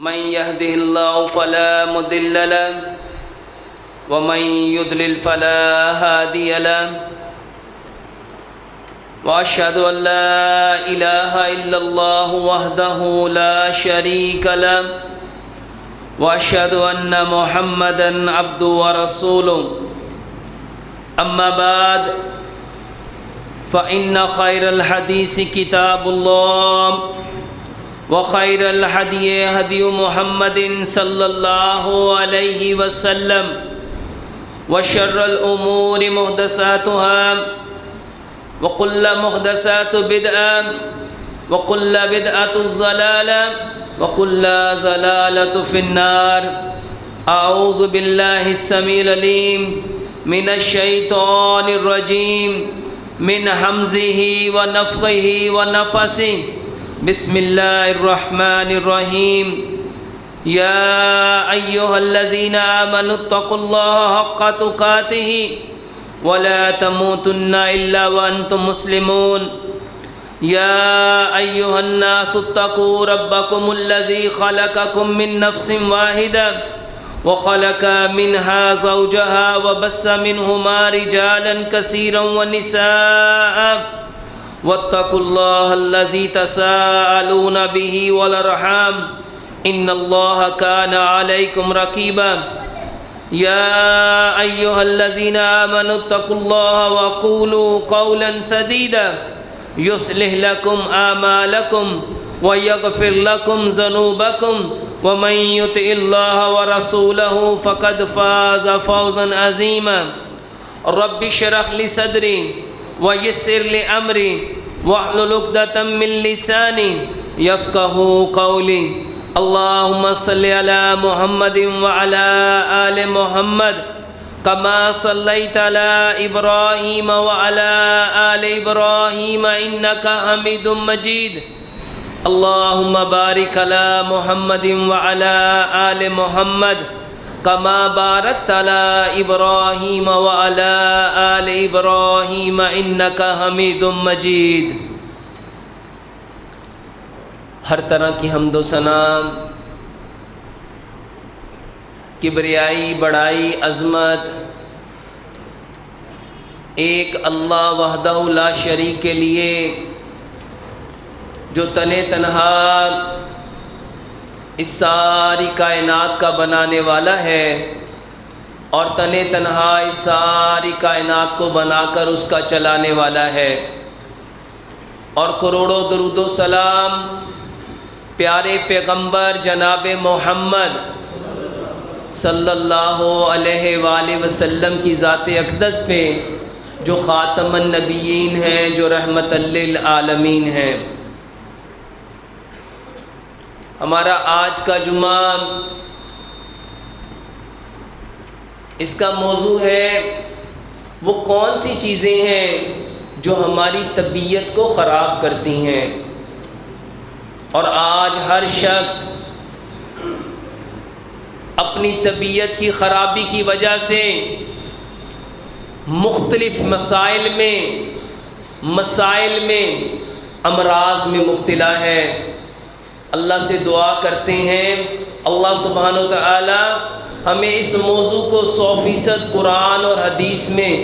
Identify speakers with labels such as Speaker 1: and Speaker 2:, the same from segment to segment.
Speaker 1: من يهده الله فلا مضل له ومن يضلل فلا هادي له وأشهد أن لا إله إلا الله وحده لا شريك له وأشهد أن محمدًا عبده ورسوله أما بعد فإن خير الحديث كتاب الله وخير الهدي هدي محمد صلى الله عليه وسلم وشر الأمور محدثاتها وكل محدثات بدعة وكل بدعة ضلالة وكل ضلالة في النار. أعوذ بالله السميع العليم من الشيطان الرجيم من همزه ونفخه ونفثه. بسم الله الرحمن الرحيم. يا أيها الذين آمنوا اتقوا الله حق تقاته ولا تموتن إلا وأنتم مسلمون. يا أيها الناس اتقوا ربكم الذي خلقكم من نفس واحدة وخلق منها زوجها وبث منهما رجالا كثيرا ونساء واتقوا الله الذي تساءلون به والأرحام إن الله كان عليكم رقيبا. يا أيها الذين آمنوا اتقوا الله وقولوا قولا سديدا يصلح لكم أعمالكم ويغفر لكم ذنوبكم ومن يطع الله ورسوله فقد فاز فوزا عظيما. رب اشرح لي صدري ويسر لي أمري واحلل عقدة من لساني يفقهوا قولي. اللهم صل على محمد وعلى آل محمد كما صليت على إبراهيم وعلى آل إبراهيم إنك حميد مجيد. اللهم بارك على محمد وعلى آل محمد كما باركت على إبراهيم وعلى آل إبراهيم إنك حميد مجيد. ہر طرح کی حمد و ثنا، کبریائی، بڑائی، عظمت ایک اللہ وحدہ لا شریک کے لیے جو تنہا اس ساری کائنات کا بنانے والا ہے اور تنہا اس ساری کائنات کو بنا کر اس کا چلانے والا ہے. اور کروڑوں درود و سلام پیارے پیغمبر جناب محمد صلی اللہ علیہ وآلہ وسلم کی ذات اقدس پہ جو خاتم النبیین ہیں، جو رحمت للعالمین ہیں. ہمارا آج کا جمعہ اس کا موضوع ہے وہ کون سی چیزیں ہیں جو ہماری طبیعت کو خراب کرتی ہیں. اور آج ہر شخص اپنی طبیعت کی خرابی کی وجہ سے مختلف مسائل میں امراض میں مبتلا ہے. اللہ سے دعا کرتے ہیں اللہ سبحانہ و تعالی ہمیں اس موضوع کو 100% قرآن اور حدیث میں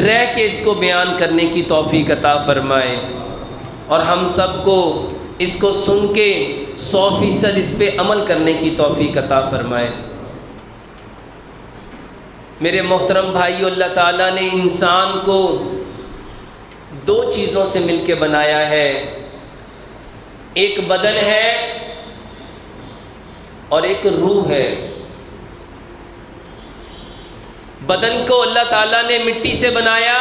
Speaker 1: رہ کے اس کو بیان کرنے کی توفیق عطا فرمائے، اور ہم سب کو اس کو سن کے 100% اس پہ عمل کرنے کی توفیق عطا فرمائے. میرے محترم بھائیو، اللہ تعالیٰ نے انسان کو 2 چیزوں سے مل کے بنایا ہے. ایک بدن ہے اور ایک روح ہے. بدن کو اللہ تعالیٰ نے مٹی سے بنایا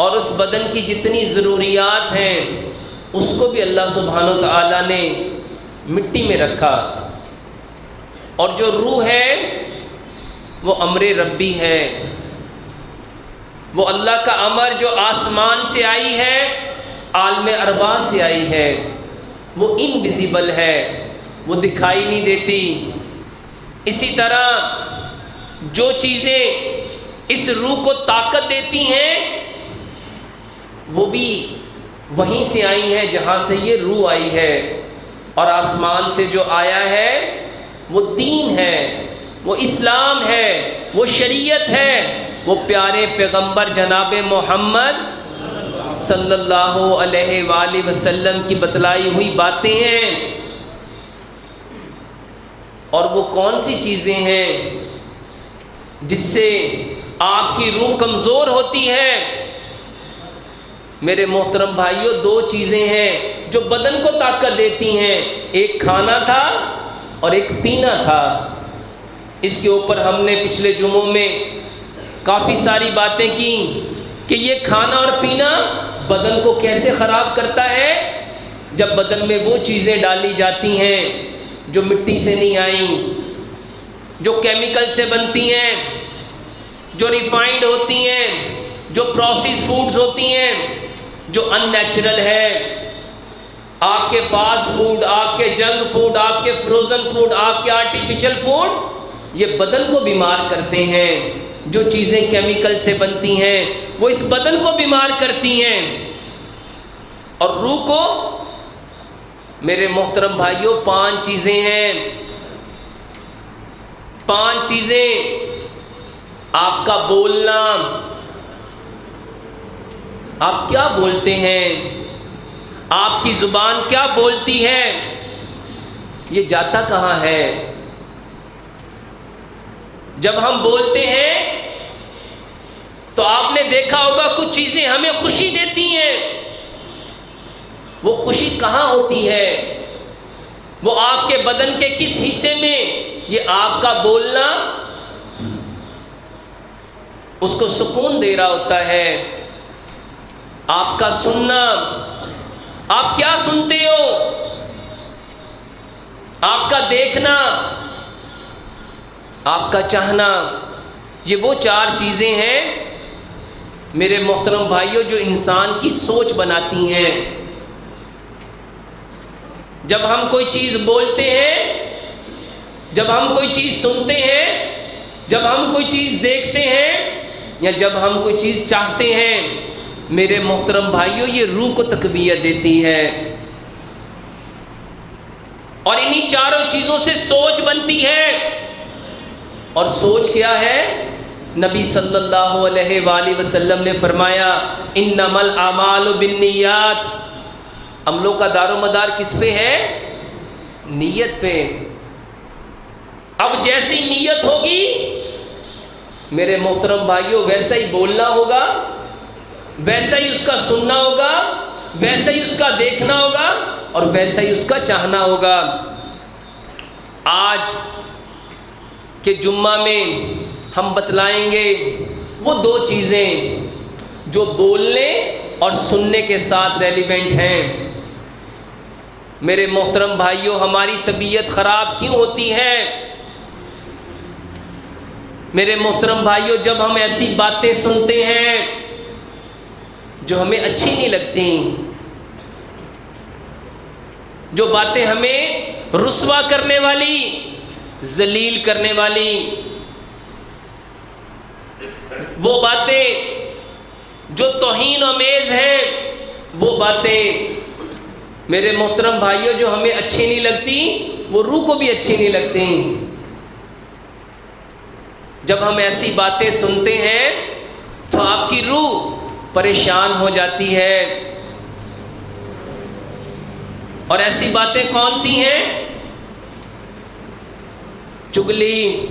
Speaker 1: اور اس بدن کی جتنی ضروریات ہیں اس کو بھی اللہ سبحانہ و تعالیٰ نے مٹی میں رکھا. اور جو روح ہے وہ امر ربی ہے، وہ اللہ کا امر جو آسمان سے آئی ہے، عالم ارواح سے آئی ہے، وہ انویزیبل ہے، وہ دکھائی نہیں دیتی. اسی طرح جو چیزیں اس روح کو طاقت دیتی ہیں وہ بھی وہیں سے آئی ہیں جہاں سے یہ روح آئی ہے. اور آسمان سے جو آیا ہے وہ دین ہے، وہ اسلام ہے، وہ شریعت ہے، وہ پیارے پیغمبر جناب محمد صلی اللہ علیہ وآلہ وسلم کی بتلائی ہوئی باتیں ہیں۔ اور وہ کون سی چیزیں ہیں جس سے آپ کی روح کمزور ہوتی ہے؟ میرے محترم بھائیوں، دو چیزیں ہیں جو بدن کو طاقت دیتی ہیں، ایک کھانا تھا اور ایک پینا تھا۔ اس کے اوپر ہم نے پچھلے جمعوں میں کافی ساری باتیں کی کہ یہ کھانا اور پینا بدن کو کیسے خراب کرتا ہے۔ جب بدن میں وہ چیزیں ڈالی جاتی ہیں جو مٹی سے نہیں آئیں، جو کیمیکل سے بنتی ہیں، جو ریفائنڈ ہوتی ہیں، جو پروسیس فوڈز ہوتی ہیں، جو ان نیچرل ہے، آپ کے فاسٹ فوڈ، آپ کے جنک فوڈ، آپ کے فروزن فوڈ، آپ کے آرٹیفیشل فوڈ، یہ بدن کو بیمار کرتے ہیں۔ جو چیزیں کیمیکل سے بنتی ہیں وہ اس بدن کو بیمار کرتی ہیں، اور روح کو، میرے محترم بھائیوں، 5 چیزیں ہیں، 5 چیزیں۔ آپ کا بولنا، آپ کیا بولتے ہیں، آپ کی زبان کیا بولتی ہے، یہ جاتا کہاں ہے؟ جب ہم بولتے ہیں تو آپ نے دیکھا ہوگا کچھ چیزیں ہمیں خوشی دیتی ہیں، وہ خوشی کہاں ہوتی ہے؟ وہ آپ کے بدن کے کس حصے میں؟ یہ آپ کا بولنا اس کو سکون دے رہا ہوتا ہے۔ آپ کا سننا، آپ کیا سنتے ہو، آپ کا دیکھنا، آپ کا چاہنا، یہ وہ 4 چیزیں ہیں میرے محترم بھائیوں جو انسان کی سوچ بناتی ہیں۔ جب ہم کوئی چیز بولتے ہیں، جب ہم کوئی چیز سنتے ہیں، جب ہم کوئی چیز دیکھتے ہیں، یا جب ہم کوئی چیز چاہتے ہیں، میرے محترم بھائیوں، یہ روح کو تقویت دیتی ہے، اور انہی 4 چیزوں سے سوچ بنتی ہے۔ اور سوچ کیا ہے؟ نبی صلی اللہ علیہ وآلہ وسلم نے فرمایا انما الاعمال بالنیات، عملوں کا دار و مدار کس پہ ہے؟ نیت پہ۔ اب جیسی نیت ہوگی میرے محترم بھائیوں ویسا ہی بولنا ہوگا، ویسا ہی اس کا سننا ہوگا، ویسا ہی اس کا دیکھنا ہوگا، اور ویسا ہی اس کا چاہنا ہوگا۔ آج کے جمعہ میں ہم بتلائیں گے وہ 2 چیزیں جو بولنے اور سننے کے ساتھ ریلیونٹ ہیں۔ میرے محترم بھائیوں، ہماری طبیعت خراب کیوں ہوتی ہے؟ میرے محترم بھائیوں، جب ہم ایسی باتیں سنتے ہیں جو ہمیں اچھی نہیں لگتی، جو باتیں ہمیں رسوا کرنے والی، ذلیل کرنے والی، وہ باتیں جو توہین آمیز ہیں، وہ باتیں میرے محترم بھائیوں جو ہمیں اچھی نہیں لگتی، وہ روح کو بھی اچھی نہیں لگتی۔ جب ہم ایسی باتیں سنتے ہیں تو آپ کی روح پریشان ہو جاتی ہے۔ اور ایسی باتیں کون سی ہیں؟ چغلی،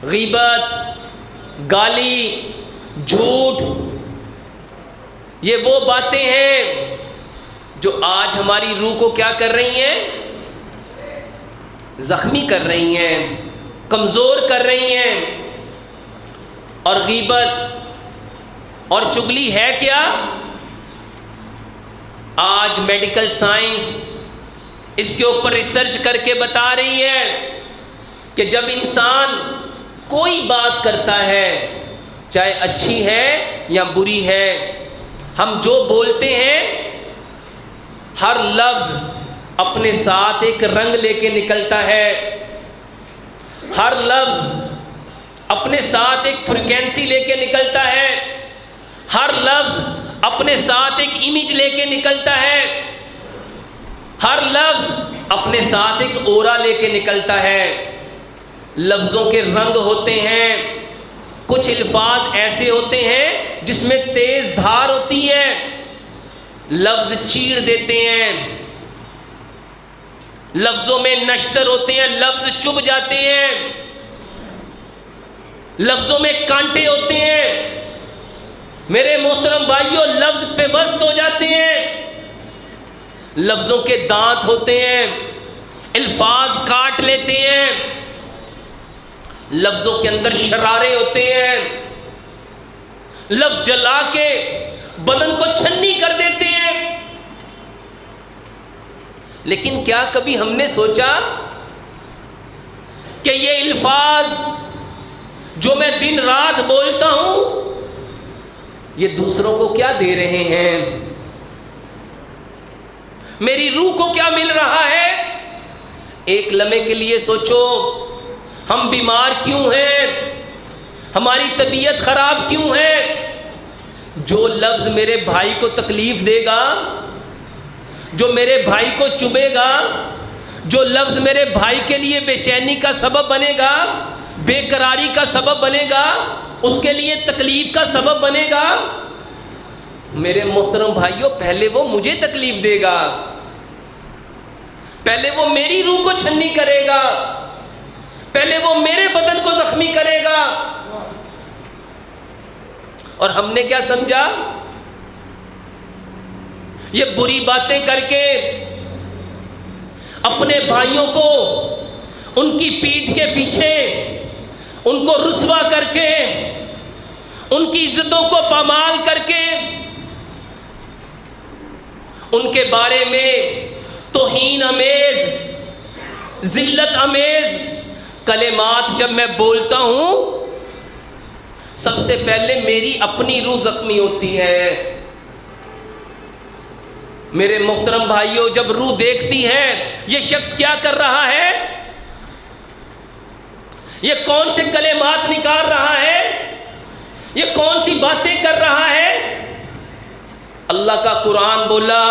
Speaker 1: غیبت، گالی، جھوٹ، یہ وہ باتیں ہیں جو آج ہماری روح کو کیا کر رہی ہیں؟ زخمی کر رہی ہیں، کمزور کر رہی ہیں۔ اور غیبت اور چغلی ہے کیا؟ آج میڈیکل سائنس اس کے اوپر ریسرچ کر کے بتا رہی ہے کہ جب انسان کوئی بات کرتا ہے، چاہے اچھی ہے یا بری ہے، ہم جو بولتے ہیں ہر لفظ اپنے ساتھ ایک رنگ لے کے نکلتا ہے، ہر لفظ اپنے ساتھ ایک فریکوینسی لے کے نکلتا ہے، ہر لفظ اپنے ساتھ ایک امیج لے کے نکلتا ہے۔ ہر لفظ اپنے ساتھ ایک اورا لے کے نکلتا ہے. لفظوں کے رنگ ہوتے ہیں. کچھ الفاظ ایسے ہوتے ہیں جس میں تیز دھار ہوتی ہے، لفظ چیر دیتے ہیں. لفظوں میں نشتر ہوتے ہیں، لفظ چبھ جاتے ہیں. لفظوں میں کانٹے ہوتے ہیں. میرے محترم بھائیوں، لفظ پہ وزن ہو جاتے ہیں. لفظوں کے دانت ہوتے ہیں، الفاظ کاٹ لیتے ہیں. لفظوں کے اندر شرارے ہوتے ہیں. لفظ جلا کے بدن کو چھنی کر دیتے ہیں. لیکن کیا کبھی ہم نے سوچا کہ یہ الفاظ جو میں دن رات بولتا ہوں یہ دوسروں کو کیا دے رہے ہیں؟ میری روح کو کیا مل رہا ہے؟ ایک لمحے کے لیے سوچو، ہم بیمار کیوں ہیں؟ ہماری طبیعت خراب کیوں ہے؟ جو لفظ میرے بھائی کو تکلیف دے گا، جو میرے بھائی کو چبھے گا، جو لفظ میرے بھائی کے لیے بے چینی کا سبب بنے گا، بے قراری کا سبب بنے گا، اس کے لیے تکلیف کا سبب بنے گا، میرے محترم بھائیوں پہلے وہ مجھے تکلیف دے گا، پہلے وہ میری روح کو چھنی کرے گا، پہلے وہ میرے بدن کو زخمی کرے گا. اور ہم نے کیا سمجھا؟ یہ بری باتیں کر کے اپنے بھائیوں کو ان کی پیٹھ کے پیچھے ان کو رسوا کر کے ان کی عزتوں کو پامال کر کے ان کے بارے میں توہین امیز، ذلت امیز کلمات جب میں بولتا ہوں، سب سے پہلے میری اپنی روح زخمی ہوتی ہے. میرے محترم بھائیوں، جب روح دیکھتی ہے یہ شخص کیا کر رہا ہے، یہ کون سے کلمات نکال رہا ہے، یہ کون سی باتیں کر رہا ہے. اللہ کا قرآن بولا،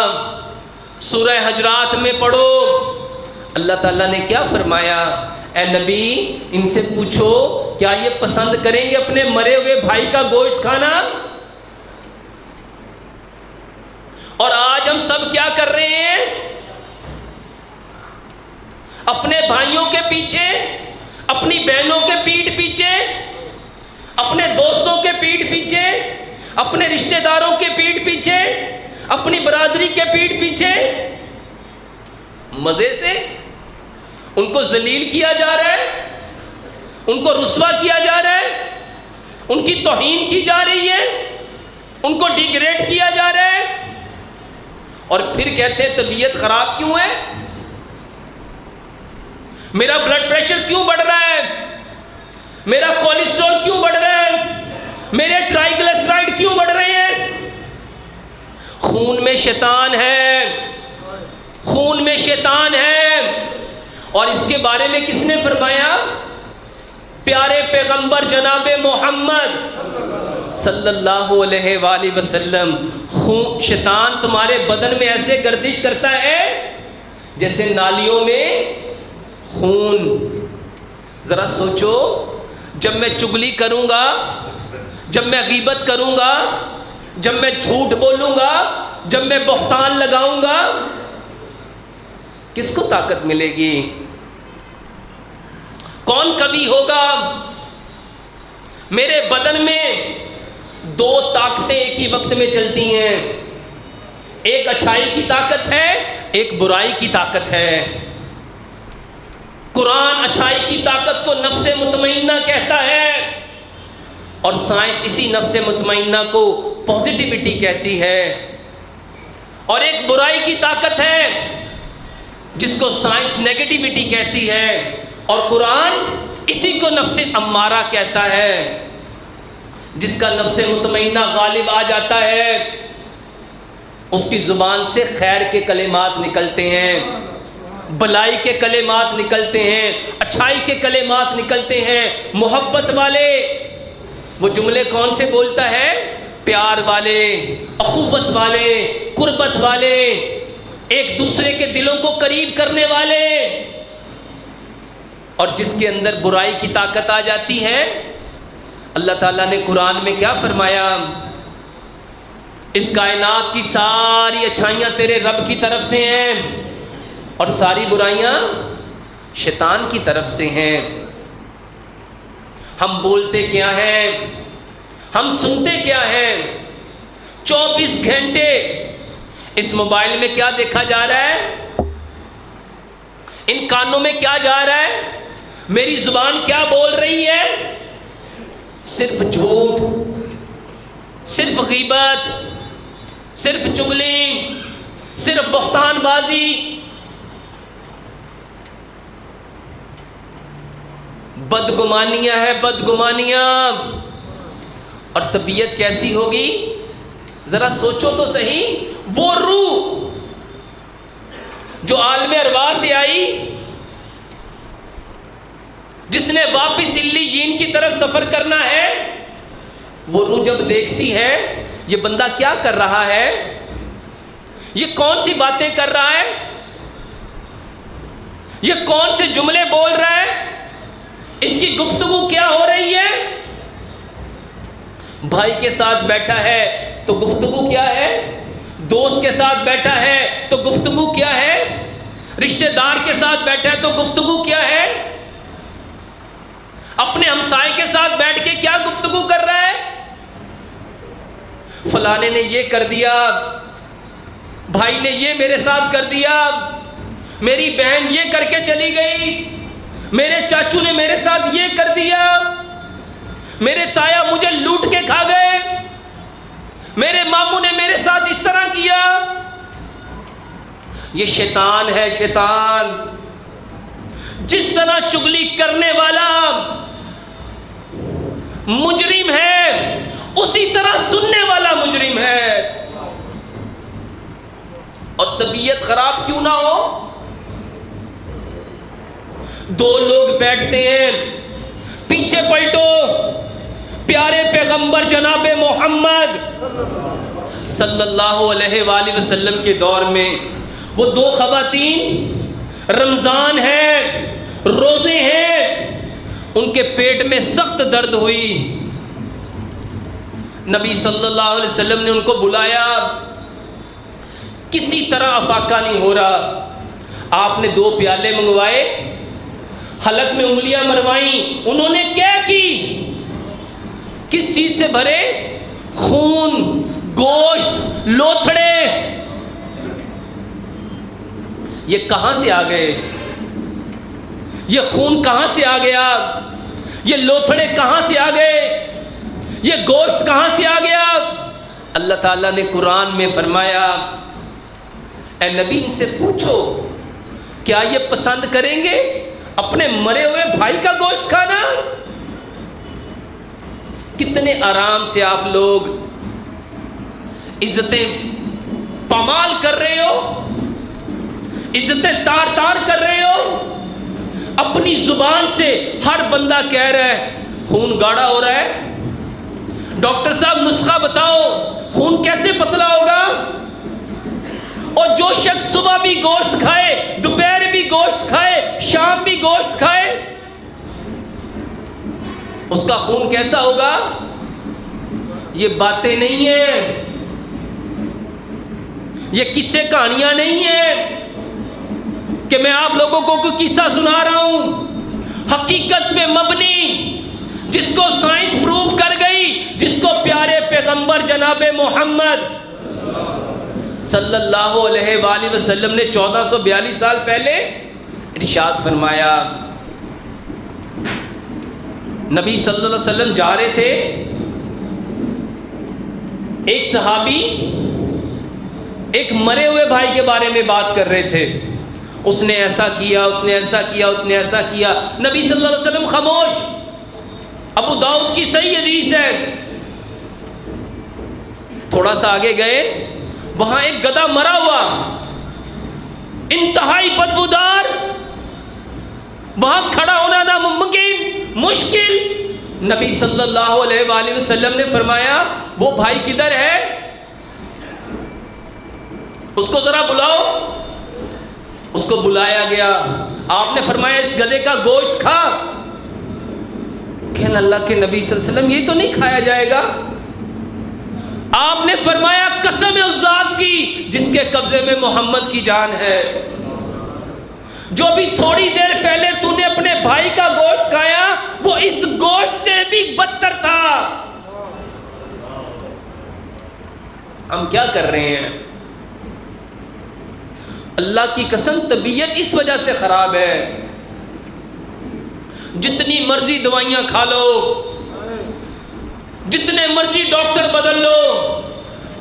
Speaker 1: سورہ حجرات میں پڑھو، اللہ تعالیٰ نے کیا فرمایا؟ اے نبی ان سے پوچھو کیا یہ پسند کریں گے اپنے مرے ہوئے بھائی کا گوشت کھانا؟ اور آج ہم سب کیا کر رہے ہیں؟ اپنے بھائیوں کے پیچھے، اپنی بہنوں کے پیٹھ پیچھے، اپنے دوستوں کے پیٹھ پیچھے، اپنے رشتہ داروں کے پیٹھ پیچھے، اپنی برادری کے پیٹھ پیچھے مزے سے ان کو ذلیل کیا جا رہا ہے، ان کو رسوا کیا جا رہا ہے، ان کی توہین کی جا رہی ہے، ان کو ڈیگریڈ کیا جا رہا ہے. اور پھر کہتے ہیں طبیعت خراب کیوں ہے، میرا بلڈ پریشر کیوں بڑھ رہا ہے، میرا کولیسٹرول کیوں بڑھ رہا ہے، میرے ٹرائیگلیسرائڈ کیوں بڑھ رہے ہیں؟ خون میں شیطان ہے، خون میں شیطان ہے. اور اس کے بارے میں کس نے فرمایا؟ پیارے پیغمبر جناب محمد صلی اللہ علیہ وآلہ وسلم. شیطان تمہارے بدن میں ایسے گردش کرتا ہے جیسے نالیوں میں خون. ذرا سوچو، جب میں چگلی کروں گا، جب میں غیبت کروں گا، جب میں جھوٹ بولوں گا، جب میں بہتان لگاؤں گا، کس کو طاقت ملے گی؟ کون کبھی ہوگا؟ میرے بدن میں دو طاقتیں ایک ہی وقت میں چلتی ہیں، ایک اچھائی کی طاقت ہے، ایک برائی کی طاقت ہے. قرآن اچھائی کی طاقت کو نفس مطمئنہ کہتا ہے اور سائنس اسی نفس مطمئنہ کو پوزیٹیوٹی کہتی ہے. اور ایک برائی کی طاقت ہے جس کو سائنس نیگیٹیوٹی کہتی ہے، اور قرآن اسی کو نفس امارہ کہتا ہے. جس کا نفس مطمئنہ غالب آ جاتا ہے اس کی زبان سے خیر کے کلمات نکلتے ہیں، بلائی کے کلمات نکلتے ہیں، اچھائی کے کلمات نکلتے ہیں. محبت والے وہ جملے کون سے بولتا ہے؟ پیار والے، اخوت والے، قربت والے. ایک دوسرے کے دلوں کو قریب کرنے والے، اور جس کے اندر برائی کی طاقت آ جاتی ہے، اللہ تعالیٰ نے قرآن میں کیا فرمایا؟ اس کائنات کی ساری اچھائیاں تیرے رب کی طرف سے ہیں اور ساری برائیاں شیطان کی طرف سے ہیں۔ ہم بولتے کیا ہیں، ہم سنتے کیا ہیں؟ 24 گھنٹے اس موبائل میں کیا دیکھا جا رہا ہے؟ ان کانوں میں کیا جا رہا ہے؟ میری زبان کیا بول رہی ہے؟ صرف جھوٹ، صرف غیبت، صرف چغلی، صرف بہتان بازی، بدگمانیاں ہیں، بدگمانیاں۔ اور طبیعت کیسی ہوگی؟ ذرا سوچو تو صحیح، وہ روح جو عالم ارواح سے آئی، جس نے واپس علیین کی طرف سفر کرنا ہے، وہ روح جب دیکھتی ہے یہ بندہ کیا کر رہا ہے، یہ کون سی باتیں کر رہا ہے، یہ کون سے جملے بول رہا ہے، اس کی گفتگو کیا ہو رہی ہے؟ بھائی کے ساتھ بیٹھا ہے تو گفتگو کیا ہے؟ دوست کے ساتھ بیٹھا ہے تو گفتگو کیا ہے؟ رشتہ دار کے ساتھ بیٹھا ہے تو گفتگو کیا ہے؟ اپنے ہمسائے کے ساتھ بیٹھ کے کیا گفتگو کر رہا ہے؟ فلانے نے یہ کر دیا، بھائی نے یہ میرے ساتھ کر دیا، میری بہن یہ کر کے چلی گئی، میرے چاچو نے میرے ساتھ یہ کر دیا، میرے تایا مجھے لوٹ کے کھا گئے، میرے ماموں نے میرے ساتھ اس طرح کیا۔ یہ شیطان ہے، شیطان۔ جس طرح چغلی کرنے والا مجرم ہے، اسی طرح سننے والا مجرم ہے۔ اور طبیعت خراب کیوں نہ ہو، دو لوگ بیٹھتے ہیں، پیچھے پلٹو، پیارے پیغمبر جناب محمد صلی اللہ علیہ وآلہ وسلم کے دور میں وہ دو خواتین، رمضان ہے، روزے ہیں، ان کے پیٹ میں سخت درد ہوئی، نبی صلی اللہ علیہ وسلم نے ان کو بلایا، کسی طرح افاقہ نہیں ہو رہا، آپ نے 2 پیالے منگوائے، حلق میں انگلیاں مروائیں، انہوں نے کیا کی؟ کس چیز سے بھرے؟ خون، گوشت، لوتھڑے۔ یہ کہاں سے آ گئے؟ یہ خون کہاں سے آ گیا؟ یہ لوتھڑے کہاں سے آ گئے؟ یہ گوشت کہاں سے آ گیا؟ اللہ تعالیٰ نے قرآن میں فرمایا، اے نبی ان سے پوچھو کیا یہ پسند کریں گے اپنے مرے ہوئے بھائی کا گوشت کھانا؟ کتنے آرام سے آپ لوگ عزتیں پامال کر رہے ہو، عزتیں تار تار کر رہے ہو، اپنی زبان سے ہر بندہ کہہ رہا ہے خون گاڑھا ہو رہا ہے، ڈاکٹر صاحب نسخہ بتاؤ خون کیسے پتلا ہوگا؟ اور جو شخص صبح بھی گوشت کھائے، دوپہر بھی گوشت کھائے، شام بھی گوشت کھائے، اس کا خون کیسا ہوگا؟ یہ باتیں نہیں ہیں، یہ قصے کہانیاں نہیں ہیں کہ میں آپ لوگوں کو کوئی قصہ سنا رہا ہوں، حقیقت میں مبنی، جس کو سائنس پروف کر گئی، جس کو پیارے پیغمبر جناب محمد صلی اللہ علیہ وآلہ وسلم نے 1442 سال پہلے ارشاد فرمایا۔ نبی صلی اللہ علیہ وسلم جا رہے تھے، ایک صحابی ایک مرے ہوئے بھائی کے بارے میں بات کر رہے تھے، اس نے ایسا کیا، اس نے ایسا کیا، اس نے ایسا کیا، نبی صلی اللہ علیہ وسلم خاموش۔ ابو داؤد کی صحیح حدیث ہے، تھوڑا سا آگے گئے، وہاں ایک گدھا مرا ہوا، انتہائی بدبودار، وہاں کھڑا ہونا ناممکن، مشکل۔ نبی صلی اللہ علیہ وآلہ وسلم نے فرمایا وہ بھائی کدھر ہے؟ اس کو ذرا بلاؤ۔ اس کو بلایا گیا، آپ نے فرمایا اس گدھے کا گوشت کھا. کہنے اللہ کے نبی صلی اللہ علیہ وسلم یہ تو نہیں کھایا جائے گا. آپ نے فرمایا قسم ہے اس ذات کی جس کے قبضے میں محمد کی جان ہے، جو بھی تھوڑی دیر پہلے تو نے اپنے بھائی کا گوشت کھایا وہ اس گوشت سے بھی بدتر تھا. ہم کیا کر رہے ہیں؟ اللہ کی قسم طبیعت اس وجہ سے خراب ہے. جتنی مرضی دوائیاں کھا لو، جتنے مرضی ڈاکٹر بدل لو،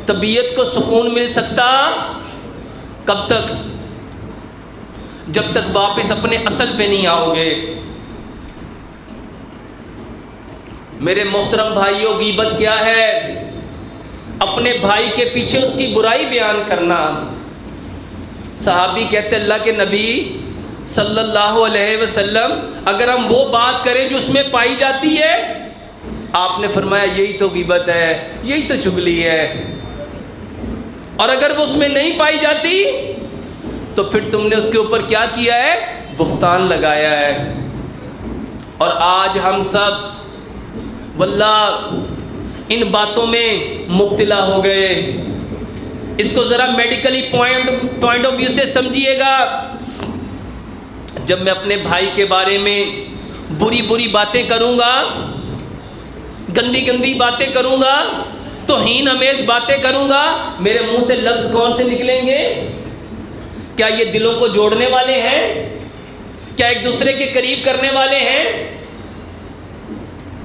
Speaker 1: طبیعت کو سکون مل سکتا کب تک؟ جب تک واپس اپنے اصل پہ نہیں آؤ گے. میرے محترم بھائیوں، غیبت کیا ہے؟ اپنے بھائی کے پیچھے اس کی برائی بیان کرنا. صحابی کہتے اللہ کے نبی صلی اللہ علیہ وسلم اگر ہم وہ بات کریں جو اس میں پائی جاتی ہے، آپ نے فرمایا یہی تو غیبت ہے، یہی تو چغلی ہے. اور اگر وہ اس میں نہیں پائی جاتی تو پھر تم نے اس کے اوپر کیا کیا ہے؟ بہتان لگایا ہے. اور آج ہم سب واللہ ان باتوں میں مبتلا ہو گئے. اس کو ذرا میڈیکلی پوائنٹ آف ویو سے سمجھیے گا. جب میں اپنے بھائی کے بارے میں بری باتیں کروں گا، گندی باتیں کروں گا، توہین امیز باتیں کروں گا، میرے منہ سے لفظ کون سے نکلیں گے؟ کیا یہ دلوں کو جوڑنے والے ہیں؟ کیا ایک دوسرے کے قریب کرنے والے ہیں؟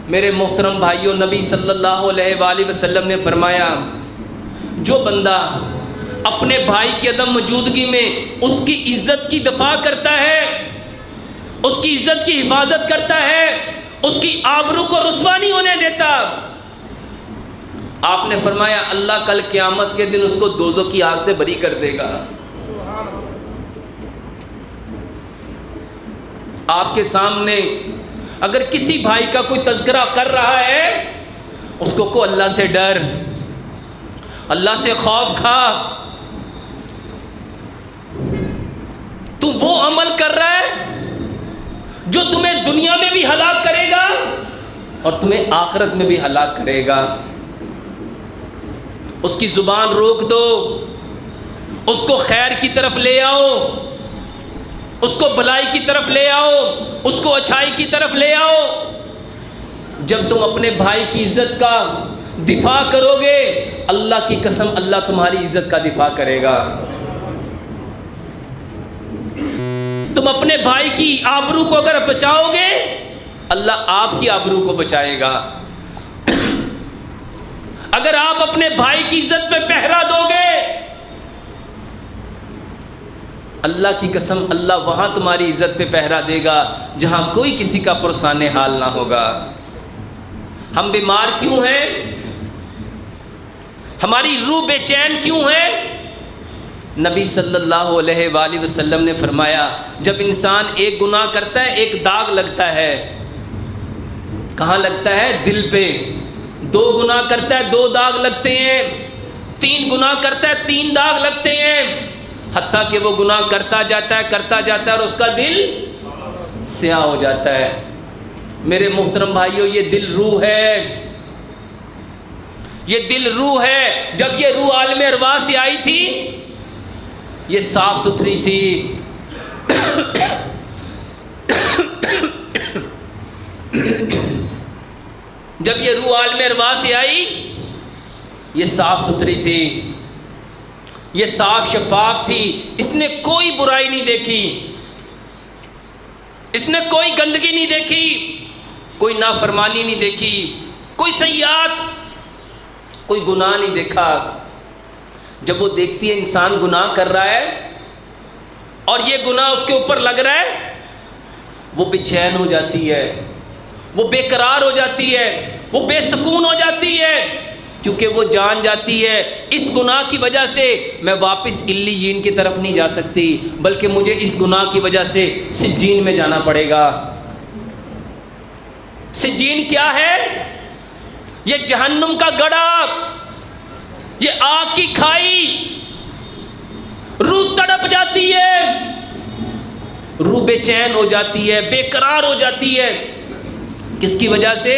Speaker 1: میرے محترم بھائیوں، نبی صلی اللہ علیہ وآلہ وسلم نے فرمایا جو بندہ اپنے بھائی کی عدم موجودگی میں اس کی عزت کی دفاع کرتا ہے، اس کی عزت کی حفاظت کرتا ہے، اس کی آبرو کو رسوا نہیں ہونے دیتا، آپ نے فرمایا اللہ کل قیامت کے دن اس کو دوزخ کی آگ سے بری کر دے گا. آپ کے سامنے اگر کسی بھائی کا کوئی تذکرہ کر رہا ہے، اس کو اللہ سے ڈر، اللہ سے خوف کھا. تو وہ عمل کر رہا ہے جو تمہیں دنیا میں بھی ہلاک کرے گا اور تمہیں آخرت میں بھی ہلاک کرے گا. اس کی زبان روک دو، اس کو خیر کی طرف لے آؤ، اس کو بھلائی کی طرف لے آؤ، اس کو اچھائی کی طرف لے آؤ. جب تم اپنے بھائی کی عزت کا دفاع کرو گے، اللہ کی قسم اللہ تمہاری عزت کا دفاع کرے گا. تم اپنے بھائی کی آبرو کو اگر بچاؤ گے، اللہ آپ کی آبرو کو بچائے گا. اگر آپ اپنے بھائی کی عزت پہ پہرا دو گے، اللہ کی قسم اللہ وہاں تمہاری عزت پہ پہرا دے گا جہاں کوئی کسی کا پرسان حال نہ ہوگا. ہم بیمار کیوں ہیں؟ ہماری روح بے چین کیوں ہے؟ نبی صلی اللہ علیہ وآلہ وسلم نے فرمایا جب انسان ایک گناہ کرتا ہے ایک داغ لگتا ہے. کہاں لگتا ہے؟ دل پہ. 2 گناہ کرتا ہے 2 داغ لگتے ہیں. 3 گناہ کرتا ہے 3 داغ لگتے ہیں. حتیٰ کہ وہ گناہ کرتا جاتا ہے اور اس کا دل سیاہ ہو جاتا ہے. میرے محترم بھائیوں، یہ دل روح ہے، یہ دل روح ہے. جب یہ روح عالم ارواح سے آئی تھی یہ صاف ستھری تھی. جب یہ روح عالم ارواح سے آئی یہ صاف ستھری تھی، یہ صاف شفاف تھی. اس نے کوئی برائی نہیں دیکھی، اس نے کوئی گندگی نہیں دیکھی، کوئی نافرمانی نہیں دیکھی، کوئی سیئات، کوئی گناہ نہیں دیکھا. جب وہ دیکھتی ہے انسان گناہ کر رہا ہے اور یہ گناہ اس کے اوپر لگ رہا ہے، وہ بے چین ہو جاتی ہے، وہ بے قرار ہو جاتی ہے، وہ بے سکون ہو جاتی ہے، کیونکہ وہ جان جاتی ہے اس گناہ کی وجہ سے میں واپس علیین کی طرف نہیں جا سکتی، بلکہ مجھے اس گناہ کی وجہ سے سجین میں جانا پڑے گا. سجین کیا ہے؟ یہ جہنم کا گڑھا، یہ آگ کی کھائی. روح تڑپ جاتی ہے روح بے چین ہو جاتی ہے، بے قرار ہو جاتی ہے. کس کی وجہ سے؟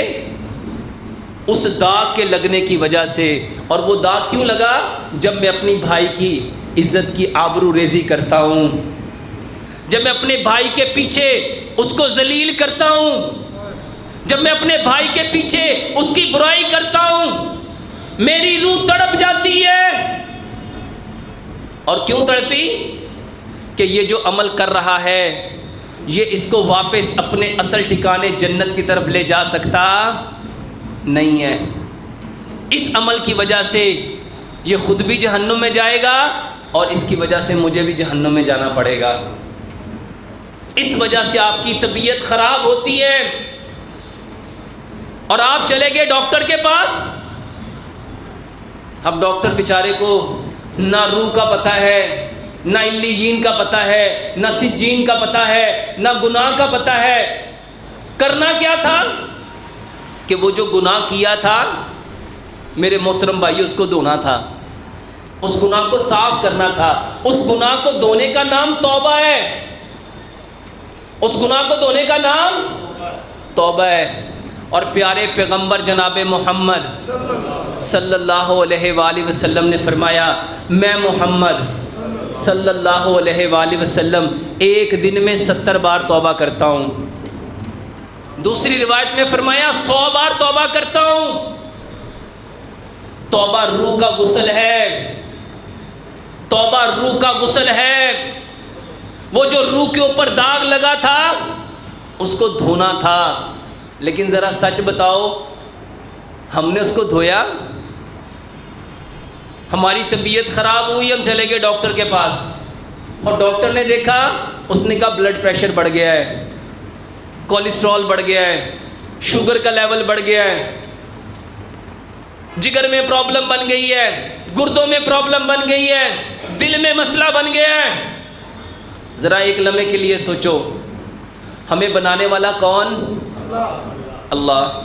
Speaker 1: اس داغ کے لگنے کی وجہ سے. اور وہ داغ کیوں لگا؟ جب میں اپنی بھائی کی عزت کی آبرو ریزی کرتا ہوں، جب میں اپنے بھائی کے پیچھے اس کو ذلیل کرتا ہوں، جب میں اپنے بھائی کے پیچھے اس کی برائی کرتا ہوں، میری روح تڑپ جاتی ہے. اور کیوں تڑپی؟ کہ یہ جو عمل کر رہا ہے یہ اس کو واپس اپنے اصل ٹھکانے جنت کی طرف لے جا سکتا نہیں ہے. اس عمل کی وجہ سے یہ خود بھی جہنم میں جائے گا اور اس کی وجہ سے مجھے بھی جہنم میں جانا پڑے گا. اس وجہ سے آپ کی طبیعت خراب ہوتی ہے اور آپ چلے گئے ڈاکٹر کے پاس. اب ڈاکٹر بیچارے کو نہ روح کا پتہ ہے، نہ علیین کا پتہ ہے، نہ سجین کا پتہ ہے، نہ گناہ کا پتہ ہے. کرنا کیا تھا کہ وہ جو گناہ کیا تھا میرے محترم بھائی اس کو دھونا تھا، اس گناہ کو صاف کرنا تھا. اس گناہ کو دھونے کا نام توبہ ہے، اس گناہ کو دھونے کا نام توبہ ہے. اور پیارے پیغمبر جناب محمد صلی اللہ علیہ وآلہ وسلم نے فرمایا میں محمد صلی اللہ علیہ وآلہ وسلم ایک دن میں 70 بار توبہ کرتا ہوں. دوسری روایت میں فرمایا 100 بار توبہ کرتا ہوں. توبہ روح کا غسل ہے، توبہ روح کا غسل ہے. وہ جو روح کے اوپر داغ لگا تھا اس کو دھونا تھا. لیکن ذرا سچ بتاؤ ہم نے اس کو دھویا؟ ہماری طبیعت خراب ہوئی، ہم چلے گئے ڈاکٹر کے پاس اور ڈاکٹر نے دیکھا، اس نے کہا بلڈ پریشر بڑھ گیا ہے، کولیسٹرول بڑھ گیا ہے، شوگر کا لیول بڑھ گیا ہے، جگر میں پرابلم بن گئی ہے، گردوں میں پرابلم بن گئی ہے، دل میں مسئلہ بن گیا ہے. ذرا ایک لمحے کے لیے سوچو، ہمیں بنانے والا کون؟ اللہ.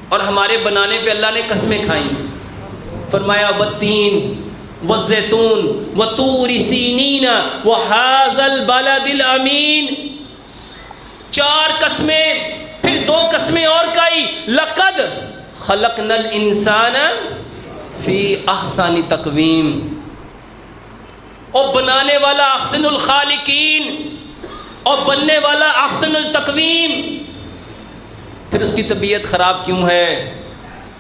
Speaker 1: اور ہمارے بنانے پہ اللہ نے قسمیں کھائیں. فرمایا والتین والزیتون وطور سینین وہذا البلد الامین. 4 قسمیں، پھر 2 قسمیں اور کہی، لقد خلقنا الانسان فی احسن تقویم. اور بنانے والا احسن الخالقین اور بننے والا احسن التقویم. پھر اس کی طبیعت خراب کیوں ہے؟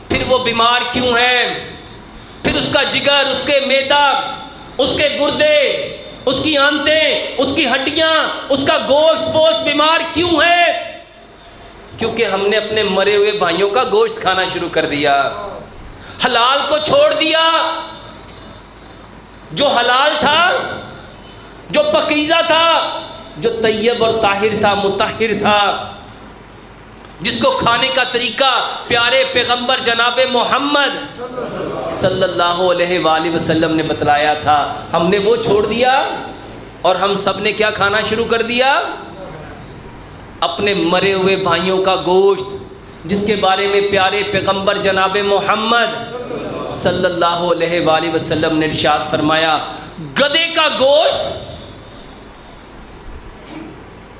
Speaker 1: پھر وہ بیمار کیوں ہے؟ پھر اس کا جگر، اس کے معدہ، اس کے گردے، اس کی آنتیں، اس کی ہڈیاں، اس کا گوشت پوشت بیمار کیوں ہے؟ کیونکہ ہم نے اپنے مرے ہوئے بھائیوں کا گوشت کھانا شروع کر دیا، حلال کو چھوڑ دیا. جو حلال تھا، جو پاکیزہ تھا، جو طیب اور طاہر تھا، مطہر تھا، جس کو کھانے کا طریقہ پیارے پیغمبر جناب محمد صلی اللہ علیہ وآلہ وسلم نے بتلایا تھا، ہم نے وہ چھوڑ دیا اور ہم سب نے کیا کھانا شروع کر دیا؟ اپنے مرے ہوئے بھائیوں کا گوشت، جس کے بارے میں پیارے پیغمبر جناب محمد صلی اللہ علیہ وآلہ وسلم نے ارشاد فرمایا گدھے کا گوشت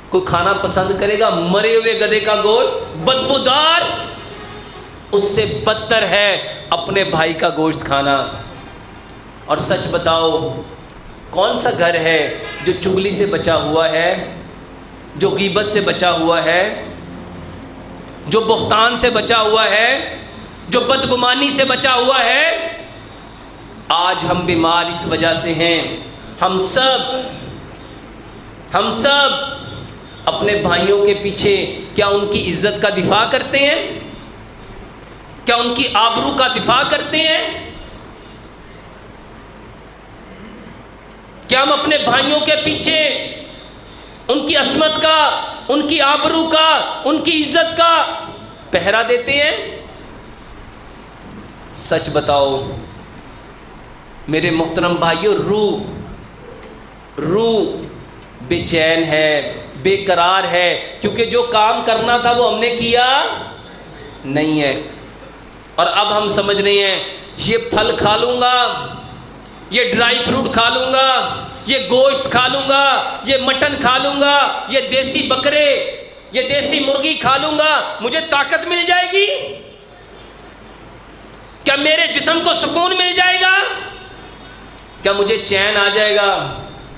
Speaker 1: کوئی کھانا پسند کرے گا؟ مرے ہوئے گدھے کا گوشت بدبودار، اس سے بدتر ہے اپنے بھائی کا گوشت کھانا. اور سچ بتاؤ کون سا گھر ہے جو چغلی سے بچا ہوا ہے، جو غیبت سے بچا ہوا ہے، جو بہتان سے بچا ہوا ہے، جو بدگمانی سے بچا ہوا ہے؟ آج ہم بیمار اس وجہ سے ہیں. ہم سب اپنے بھائیوں کے پیچھے کیا ان کی عزت کا دفاع کرتے ہیں؟ کیا ان کی آبرو کا دفاع کرتے ہیں؟ کیا ہم اپنے بھائیوں کے پیچھے ان کی عصمت کا، ان کی آبرو کا، ان کی عزت کا پہرا دیتے ہیں؟ سچ بتاؤ میرے محترم بھائیوں، روح بے چین ہے، بے قرار ہے، کیونکہ جو کام کرنا تھا وہ ہم نے کیا نہیں ہے. اور اب ہم سمجھ رہے ہیں یہ پھل کھا لوں گا، یہ ڈرائی فروٹ کھا لوں گا، یہ گوشت کھا لوں گا، یہ مٹن کھا لوں گا، یہ دیسی بکرے، یہ دیسی مرغی کھا لوں گا، مجھے طاقت مل جائے گی؟ کیا میرے جسم کو سکون مل جائے گا؟ کیا مجھے چین آ جائے گا؟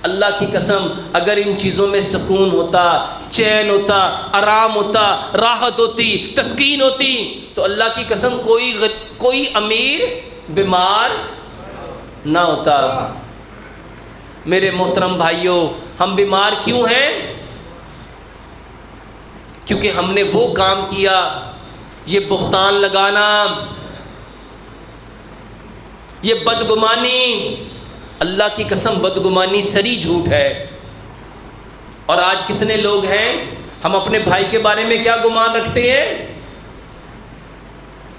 Speaker 1: اللہ کی قسم اگر ان چیزوں میں سکون ہوتا، چین ہوتا، آرام ہوتا، راحت ہوتی، تسکین ہوتی، تو اللہ کی قسم کوئی امیر بیمار نہ ہوتا۔ میرے محترم بھائیوں، ہم بیمار کیوں ہیں؟ کیونکہ ہم نے وہ کام کیا، یہ بہتان لگانا، یہ بدگمانی، اللہ کی قسم بدگمانی سری جھوٹ ہے۔ اور آج کتنے لوگ ہیں ہم اپنے بھائی کے بارے میں کیا گمان رکھتے ہیں،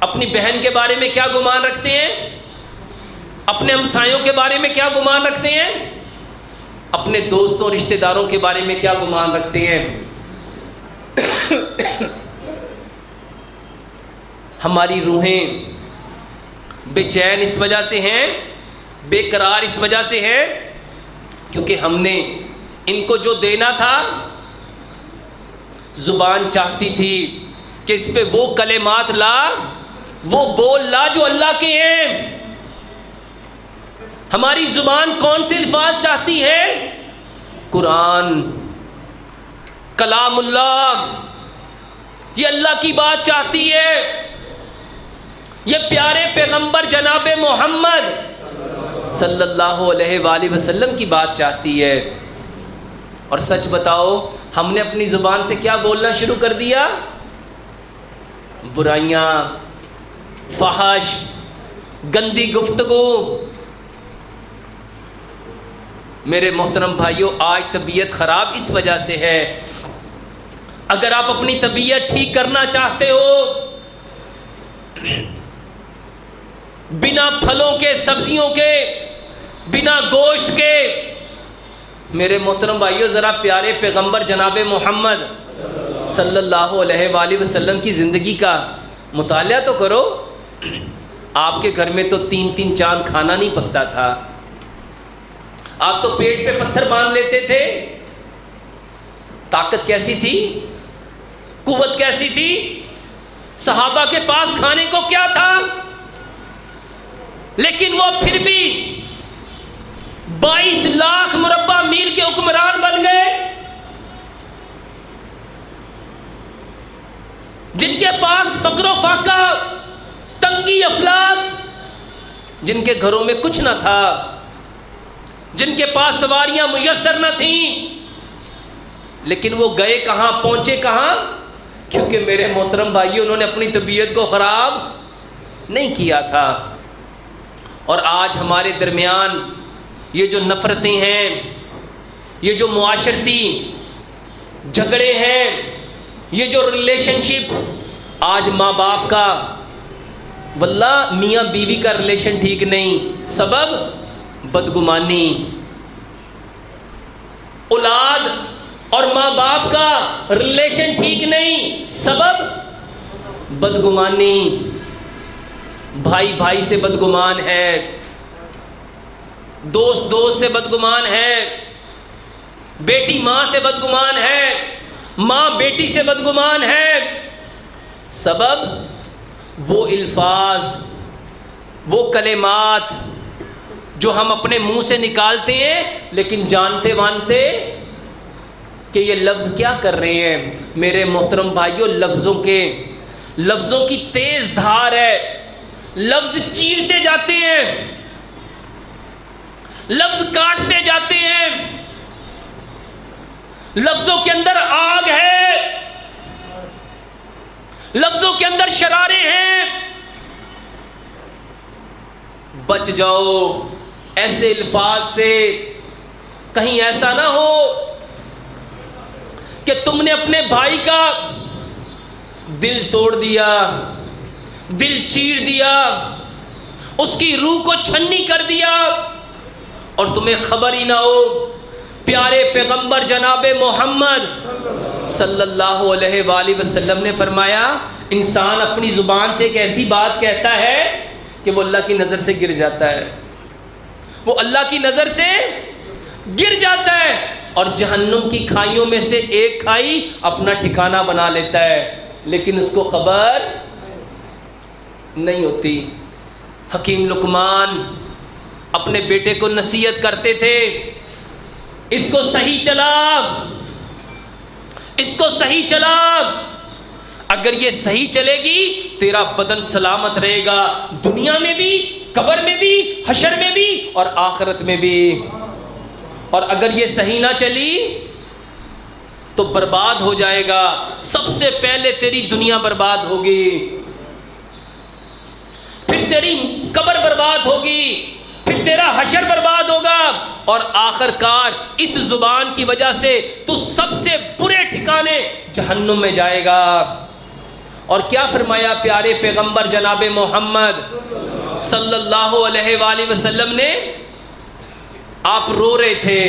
Speaker 1: اپنی بہن کے بارے میں کیا گمان رکھتے ہیں، اپنے ہمسایوں کے بارے میں کیا گمان رکھتے ہیں، اپنے دوستوں رشتہ داروں کے بارے میں کیا گمان رکھتے ہیں۔ ہماری روحیں بے چین اس وجہ سے ہیں، بے قرار اس وجہ سے ہے کیونکہ ہم نے ان کو جو دینا تھا، زبان چاہتی تھی کہ اس پہ وہ کلمات لا، وہ بول لا جو اللہ کے ہیں۔ ہماری زبان کون سے الفاظ چاہتی ہے؟ قرآن، کلام اللہ، یہ اللہ کی بات چاہتی ہے، یہ پیارے پیغمبر جناب محمد صلی اللہ علیہ وآلہ وسلم کی بات چاہتی ہے۔ اور سچ بتاؤ ہم نے اپنی زبان سے کیا بولنا شروع کر دیا؟ برائیاں، فحش، گندی گفتگو۔ میرے محترم بھائیوں، آج طبیعت خراب اس وجہ سے ہے۔ اگر آپ اپنی طبیعت ٹھیک کرنا چاہتے ہو، بنا پھلوں کے، سبزیوں کے، بنا گوشت کے، میرے محترم بھائیوں ذرا پیارے پیغمبر جناب محمد صلی اللہ علیہ وآلہ وسلم کی زندگی کا مطالعہ تو کرو۔ آپ کے گھر میں تو 3 چاند کھانا نہیں پکتا تھا، آپ تو پیٹ پہ پتھر باندھ لیتے تھے۔ طاقت کیسی تھی، قوت کیسی تھی؟ صحابہ کے پاس کھانے کو کیا تھا؟ لیکن وہ پھر بھی 22 لاکھ مربع میل کے حکمران بن گئے، جن کے پاس فقر و فاقہ، تنگی، افلاس، جن کے گھروں میں کچھ نہ تھا، جن کے پاس سواریاں میسر نہ تھیں، لیکن وہ گئے کہاں، پہنچے کہاں؟ کیونکہ میرے محترم بھائی انہوں نے اپنی طبیعت کو خراب نہیں کیا تھا۔ اور آج ہمارے درمیان یہ جو نفرتیں ہیں، یہ جو معاشرتی جھگڑے ہیں، یہ جو ریلیشن شپ، آج ماں باپ کا، واللہ میاں بیوی کا ریلیشن ٹھیک نہیں، سبب بدگمانی۔ اولاد اور ماں باپ کا ریلیشن ٹھیک نہیں، سبب بدگمانی۔ بھائی بھائی سے بدگمان ہے، دوست دوست سے بدگمان ہے، بیٹی ماں سے بدگمان ہے، ماں بیٹی سے بدگمان ہے، سبب وہ الفاظ، وہ کلمات جو ہم اپنے منہ سے نکالتے ہیں لیکن جانتے وانتے کہ یہ لفظ کیا کر رہے ہیں۔ میرے محترم بھائیوں، لفظوں کی تیز دھار ہے، لفظ چیرتے جاتے ہیں، لفظ کاٹتے جاتے ہیں، لفظوں کے اندر آگ ہے، لفظوں کے اندر شرارے ہیں۔ بچ جاؤ ایسے الفاظ سے، کہیں ایسا نہ ہو کہ تم نے اپنے بھائی کا دل توڑ دیا، دل چیر دیا، اس کی روح کو چھنی کر دیا اور تمہیں خبر ہی نہ ہو۔ پیارے پیغمبر جناب محمد صلی اللہ علیہ وآلہ وسلم نے فرمایا، انسان اپنی زبان سے ایک ایسی بات کہتا ہے کہ وہ اللہ کی نظر سے گر جاتا ہے، وہ اللہ کی نظر سے گر جاتا ہے اور جہنم کی کھائیوں میں سے ایک کھائی اپنا ٹھکانہ بنا لیتا ہے، لیکن اس کو خبر نہیں ہوتی۔ حکیم لقمان اپنے بیٹے کو نصیحت کرتے تھے، اس کو صحیح چلا، اس کو صحیح چلا، اگر یہ صحیح چلے گی تیرا بدن سلامت رہے گا، دنیا میں بھی، قبر میں بھی، حشر میں بھی اور آخرت میں بھی، اور اگر یہ صحیح نہ چلی تو برباد ہو جائے گا، سب سے پہلے تیری دنیا برباد ہوگی، پھر تیری قبر برباد ہوگی، پھر تیرا حشر برباد ہوگا، اور آخر کار اس زبان کی وجہ سے تو سب سے برے ٹھکانے جہنم میں جائے گا۔ اور کیا فرمایا پیارے پیغمبر جناب محمد صلی اللہ علیہ وآلہ وسلم نے؟ آپ رو رہے تھے،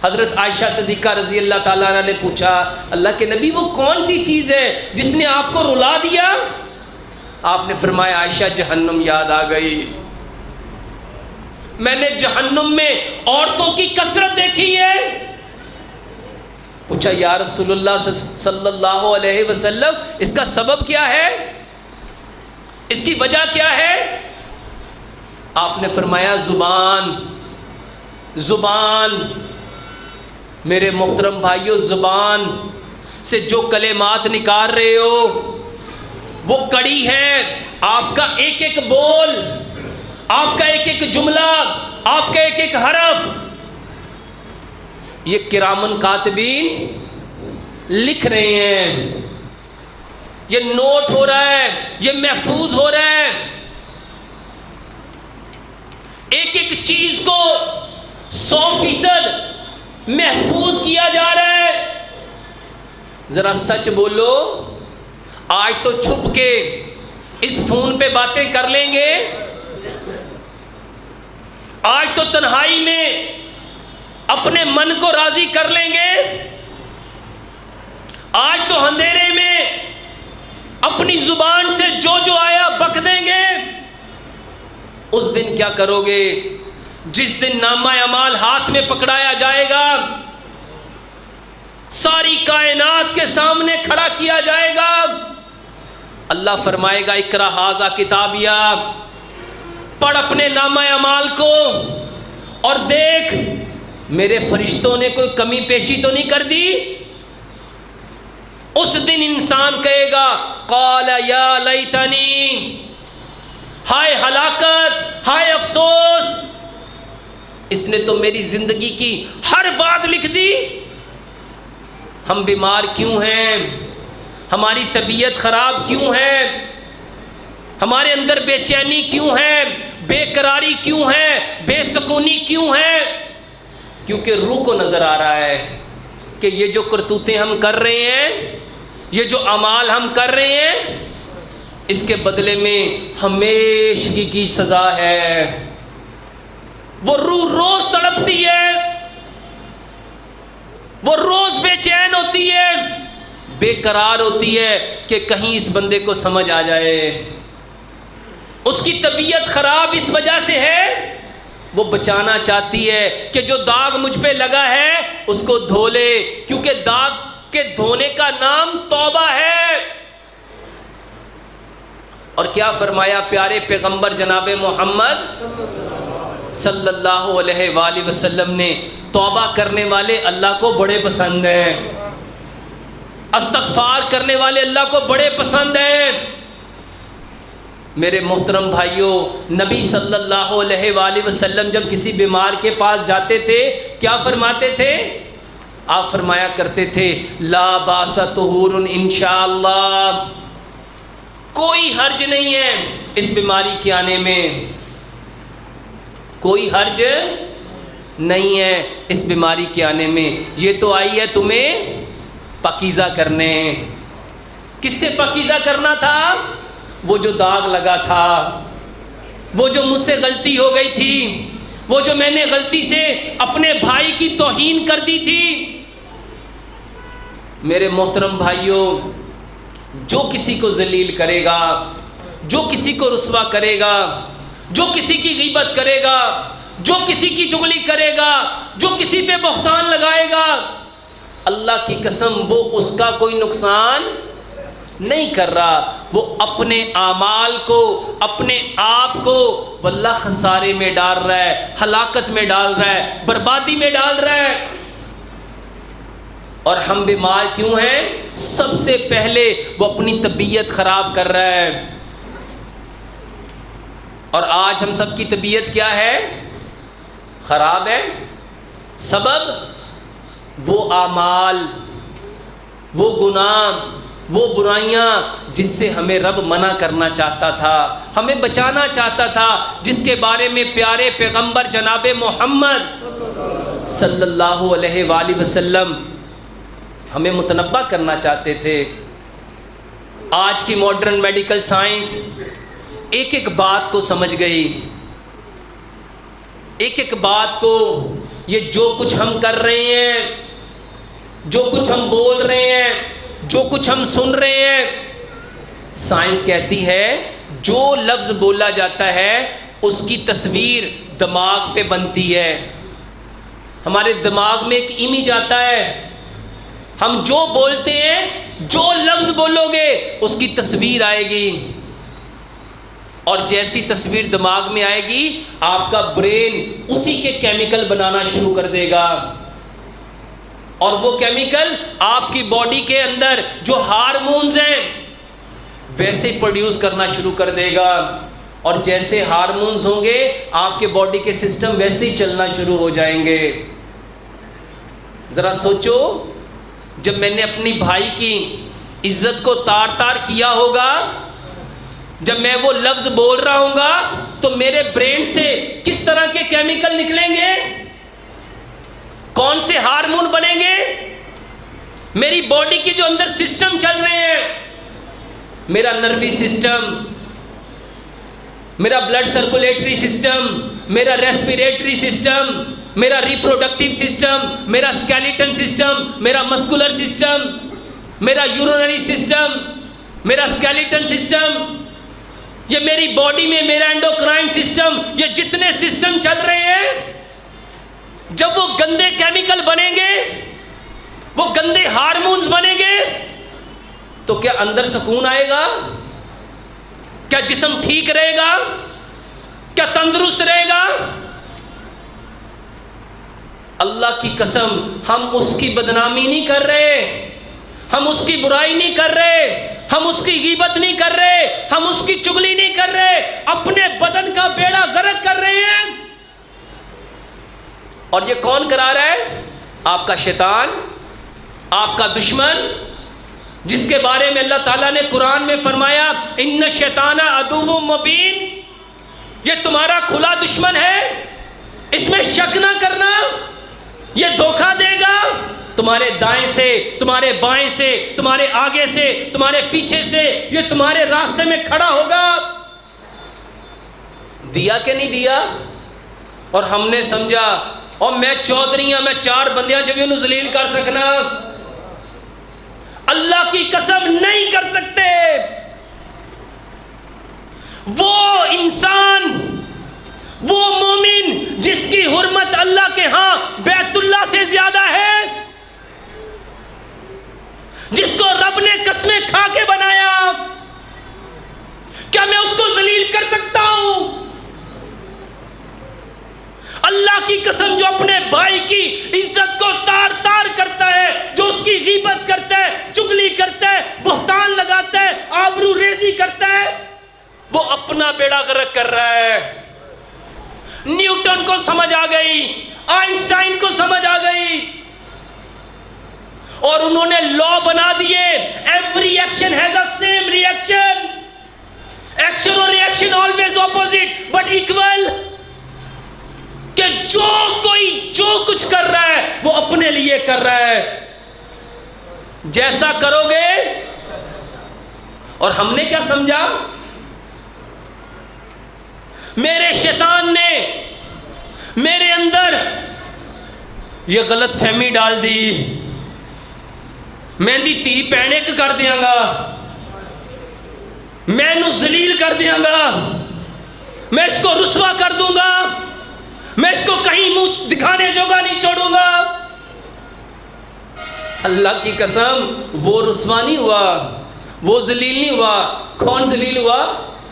Speaker 1: حضرت عائشہ صدیقہ رضی اللہ تعالیٰ عنہ نے پوچھا اللہ کے نبی وہ کون سی چیز ہے جس نے آپ کو رلا دیا؟ آپ نے فرمایا عائشہ جہنم یاد آ گئی، میں نے جہنم میں عورتوں کی کثرت دیکھی ہے۔ پوچھا یا رسول اللہ صلی اللہ علیہ وسلم اس کا سبب کیا ہے، اس کی وجہ کیا ہے؟ آپ نے فرمایا زبان، زبان، میرے محترم بھائیو، زبان سے جو کلمات نکال رہے ہو وہ کڑی ہے، آپ کا ایک ایک بول، آپ کا ایک ایک جملہ، آپ کا ایک ایک حرف، یہ کرامن کاتبین لکھ رہے ہیں، یہ نوٹ ہو رہا ہے، یہ محفوظ ہو رہا ہے، ایک ایک چیز کو 100% محفوظ کیا جا رہا ہے۔ ذرا سچ بولو، آج تو چھپ کے اس فون پہ باتیں کر لیں گے، آج تو تنہائی میں اپنے من کو راضی کر لیں گے، آج تو اندھیرے میں اپنی زبان سے جو جو آیا بک دیں گے۔ اس دن کیا کرو گے؟ جس دن نامہ اعمال ہاتھ میں پکڑایا جائے گا، ساری کائنات کے سامنے کھڑا کیا جائے گا، اللہ فرمائے گا اقرا ھذا کتابیا، پڑھ اپنے نامہ اعمال کو اور دیکھ میرے فرشتوں نے کوئی کمی پیشی تو نہیں کر دی۔ اس دن انسان کہے گا قال یا لیتنی، ہائے ہلاکت، ہائے افسوس، اس نے تو میری زندگی کی ہر بات لکھ دی۔ ہم بیمار کیوں ہیں؟ ہماری طبیعت خراب کیوں ہے؟ ہمارے اندر بے چینی کیوں ہے؟ بے قراری کیوں ہے؟ بے سکونی کیوں ہے؟ کیونکہ روح کو نظر آ رہا ہے کہ یہ جو کرتوتیں ہم کر رہے ہیں، یہ جو اعمال ہم کر رہے ہیں، اس کے بدلے میں ہمیشگی کی سزا ہے۔ وہ روح روز تڑپتی ہے، وہ روز بے چین ہوتی ہے، بے قرار ہوتی ہے کہ کہیں اس بندے کو سمجھ آ جائے۔ اس کی طبیعت خراب اس وجہ سے ہے، وہ بچانا چاہتی ہے کہ جو داغ مجھ پہ لگا ہے اس کو دھو لے، کیونکہ داغ کے دھونے کا نام توبہ ہے۔ اور کیا فرمایا پیارے پیغمبر جناب محمد صلی اللہ علیہ وآلہ وسلم نے؟ توبہ کرنے والے اللہ کو بڑے پسند ہیں، استغفار کرنے والے اللہ کو بڑے پسند ہیں۔ میرے محترم بھائیوں، نبی صلی اللہ علیہ وآلہ وسلم جب کسی بیمار کے پاس جاتے تھے کیا فرماتے تھے؟ آپ فرمایا کرتے تھے لا باس طہور انشاءاللہ، کوئی حرج نہیں ہے اس بیماری کے آنے میں، کوئی حرج نہیں ہے اس بیماری کے آنے میں، یہ تو آئی ہے تمہیں پاکیزہ کرنے۔ کس سے پاکیزہ کرنا تھا؟ وہ جو داغ لگا تھا، وہ جو مجھ سے غلطی ہو گئی تھی، وہ جو میں نے غلطی سے اپنے بھائی کی توہین کر دی تھی۔ میرے محترم بھائیوں، جو کسی کو ذلیل کرے گا، جو کسی کو رسوا کرے گا، جو کسی کی غیبت کرے گا، جو کسی کی چغلی کرے گا، جو کسی پہ بہتان لگائے گا، اللہ کی قسم وہ اس کا کوئی نقصان نہیں کر رہا، وہ اپنے اعمال کو، اپنے آپ کو واللہ خسارے میں ڈال رہا ہے، ہلاکت میں ڈال رہا ہے، بربادی میں ڈال رہا ہے۔ اور ہم بیمار کیوں ہیں؟ سب سے پہلے وہ اپنی طبیعت خراب کر رہا ہے۔ اور آج ہم سب کی طبیعت کیا ہے؟ خراب ہے۔ سبب وہ اعمال، وہ گناہ، وہ برائیاں جس سے ہمیں رب منع کرنا چاہتا تھا، ہمیں بچانا چاہتا تھا، جس کے بارے میں پیارے پیغمبر جناب محمد صلی اللہ علیہ وآلہ وسلم ہمیں متنبہ کرنا چاہتے تھے۔ آج کی ماڈرن میڈیکل سائنس ایک ایک بات کو سمجھ گئی، ایک ایک بات کو۔ یہ جو کچھ ہم کر رہے ہیں، جو کچھ ہم بول رہے ہیں، جو کچھ ہم سن رہے ہیں، سائنس کہتی ہے جو لفظ بولا جاتا ہے اس کی تصویر دماغ پہ بنتی ہے۔ ہمارے دماغ میں ایک امیج آتا ہے، ہم جو بولتے ہیں، جو لفظ بولو گے اس کی تصویر آئے گی، اور جیسی تصویر دماغ میں آئے گی آپ کا برین اسی کے کیمیکل بنانا شروع کر دے گا، اور وہ کیمیکل آپ کی باڈی کے اندر جو ہارمونز ہیں ویسے پروڈیوس کرنا شروع کر دے گا، اور جیسے ہارمونز ہوں گے آپ کے باڈی کے سسٹم ویسے ہی چلنا شروع ہو جائیں گے۔ ذرا سوچو، جب میں نے اپنی بھائی کی عزت کو تار تار کیا ہوگا، جب میں وہ لفظ بول رہا ہوں گا تو میرے برین سے کس طرح کے کیمیکل نکلیں گے، کون سے ہارمون بنیں گے، میری باڈی کے جو اندر سسٹم چل رہے ہیں، میرا نروی سسٹم، میرا بلڈ سرکولیٹری سسٹم، میرا ریسپیریٹری سسٹم، میرا ریپروڈکٹیو سسٹم، میرا اسکیلیٹن سسٹم، میرا مسکولر سسٹم، میرا یورینری سسٹم، میرا اسکیلیٹن سسٹم، یہ میری باڈی میں میرا اینڈوکرائن سسٹم، یہ جتنے سسٹم چل رہے ہیں، جب وہ گندے کیمیکل بنیں گے، وہ گندے ہارمونز بنیں گے، تو کیا اندر سکون آئے گا؟ کیا جسم ٹھیک رہے گا؟ کیا تندرست رہے گا؟ اللہ کی قسم ہم اس کی بدنامی نہیں کر رہے، ہم اس کی برائی نہیں کر رہے، ہم اس کی غیبت نہیں کر رہے، ہم اس کی چغلی نہیں کر رہے، اپنے بدن کا بیڑا غرق کر رہے ہیں۔ اور یہ کون کرا رہا ہے؟ آپ کا شیطان، آپ کا دشمن، جس کے بارے میں اللہ تعالیٰ نے قرآن میں فرمایا ان الشیطان عدو مبین، یہ تمہارا کھلا دشمن ہے، اس میں شک نہ کرنا، یہ دھوکہ دے گا، تمہارے دائیں سے، تمہارے بائیں سے، تمہارے آگے سے، تمہارے پیچھے سے، یہ تمہارے راستے میں کھڑا ہوگا۔ دیا کہ نہیں دیا؟ اور ہم نے سمجھا اور میں چودھری ہاں، میں چار بندیاں جب انہوں ذلیل کر سکنا، اللہ کی قسم نہیں کر سکتے۔ وہ انسان، وہ مومن جس کی حرمت اللہ کے ہاں بیت اللہ سے زیادہ ہے، جس کو رب نے قسمیں کھا کے بنایا، کیا میں اس کو ذلیل کر سکتا ہوں؟ اللہ کی قسم جو اپنے بھائی کی عزت کو تار تار کرتا ہے، جو اس کی غیبت کرتا ہے، چغلی کرتا ہے، بہتان لگاتا ہے، آبرو ریزی کرتا ہے، وہ اپنا بیڑا غرق کر رہا ہے۔ نیوٹن کو سمجھ آ گئی، آئنسٹائن کو سمجھ آ گئی، اور انہوں نے لا بنا دیے، every action has a same reaction, action اور reaction always opposite but equal, کہ جو کوئی جو کچھ کر رہا ہے وہ اپنے لیے کر رہا ہے، جیسا کرو گے۔ اور ہم نے کیا سمجھا؟ میرے شیطان نے میرے اندر یہ غلط فہمی ڈال دی، میں دی تھی پہنے کے کر دیاں گا، میں نو ذلیل کر دیاں گا، میں اس کو رسوا کر دوں گا، میں اس کو کہیں منہ دکھانے جوگا نہیں چھوڑوں گا۔ اللہ کی قسم وہ رسوا نہیں ہوا، وہ ذلیل نہیں ہوا۔ کون ذلیل ہوا؟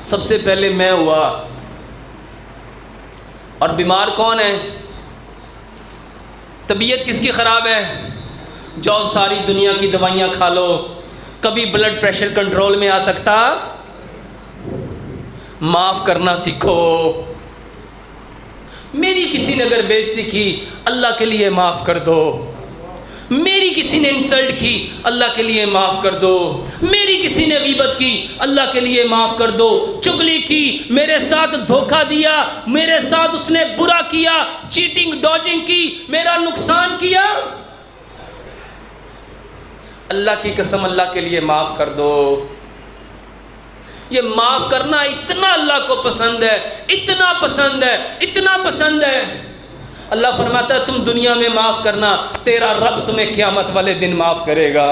Speaker 1: سب سے پہلے میں ہوا۔ اور بیمار کون ہے؟ طبیعت کس کی خراب ہے؟ جاؤ ساری دنیا کی دوائیاں کھا لو، کبھی بلڈ پریشر کنٹرول میں آ سکتا؟ معاف کرنا سیکھو۔ میری کسی نے اگر بےعزتی کی، اللہ کے لیے معاف کر دو۔ میری کسی نے انسلٹ کی، اللہ کے لیے معاف کر دو۔ میری کسی نے غیبت کی، اللہ کے لیے معاف کر دو۔ چغلی کی، میرے ساتھ دھوکہ دیا، میرے ساتھ اس نے برا کیا، چیٹنگ ڈوجنگ کی، میرا نقصان کیا، اللہ کی قسم اللہ کے لیے معاف کر دو۔ یہ معاف کرنا اتنا اللہ کو پسند ہے، اتنا پسند ہے، اتنا پسند ہے۔ اللہ فرماتا ہے تم دنیا میں معاف کرنا، تیرا رب تمہیں قیامت والے دن معاف کرے گا۔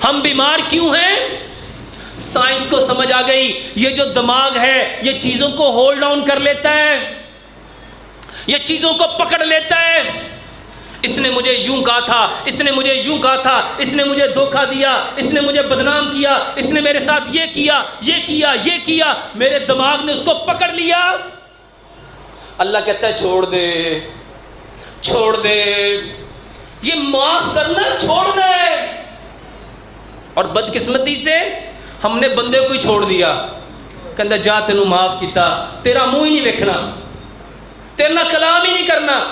Speaker 1: ہم بیمار کیوں ہیں؟ سائنس کو سمجھ آ گئی یہ جو دماغ ہے یہ چیزوں کو ہولڈ آن کر لیتا ہے، یہ چیزوں کو پکڑ لیتا ہے۔ اس نے مجھے یوں کہا تھا، اس نے مجھے یوں کہا تھا، اس نے مجھے دھوکہ دیا، اس نے مجھے بدنام کیا، اس نے میرے ساتھ یہ کیا، یہ کیا، یہ کیا، میرے دماغ نے اس کو پکڑ لیا۔ اللہ کہتا ہے چھوڑ دے، چھوڑ دے، یہ معاف کرنا چھوڑنا ہے۔ اور بدقسمتی سے ہم نے بندے کو ہی چھوڑ دیا، کہتا جا تینوں معاف کیتا، تیرا منہ ہی نہیں ویکھنا، تیرا کلام ہی نہیں کرنا۔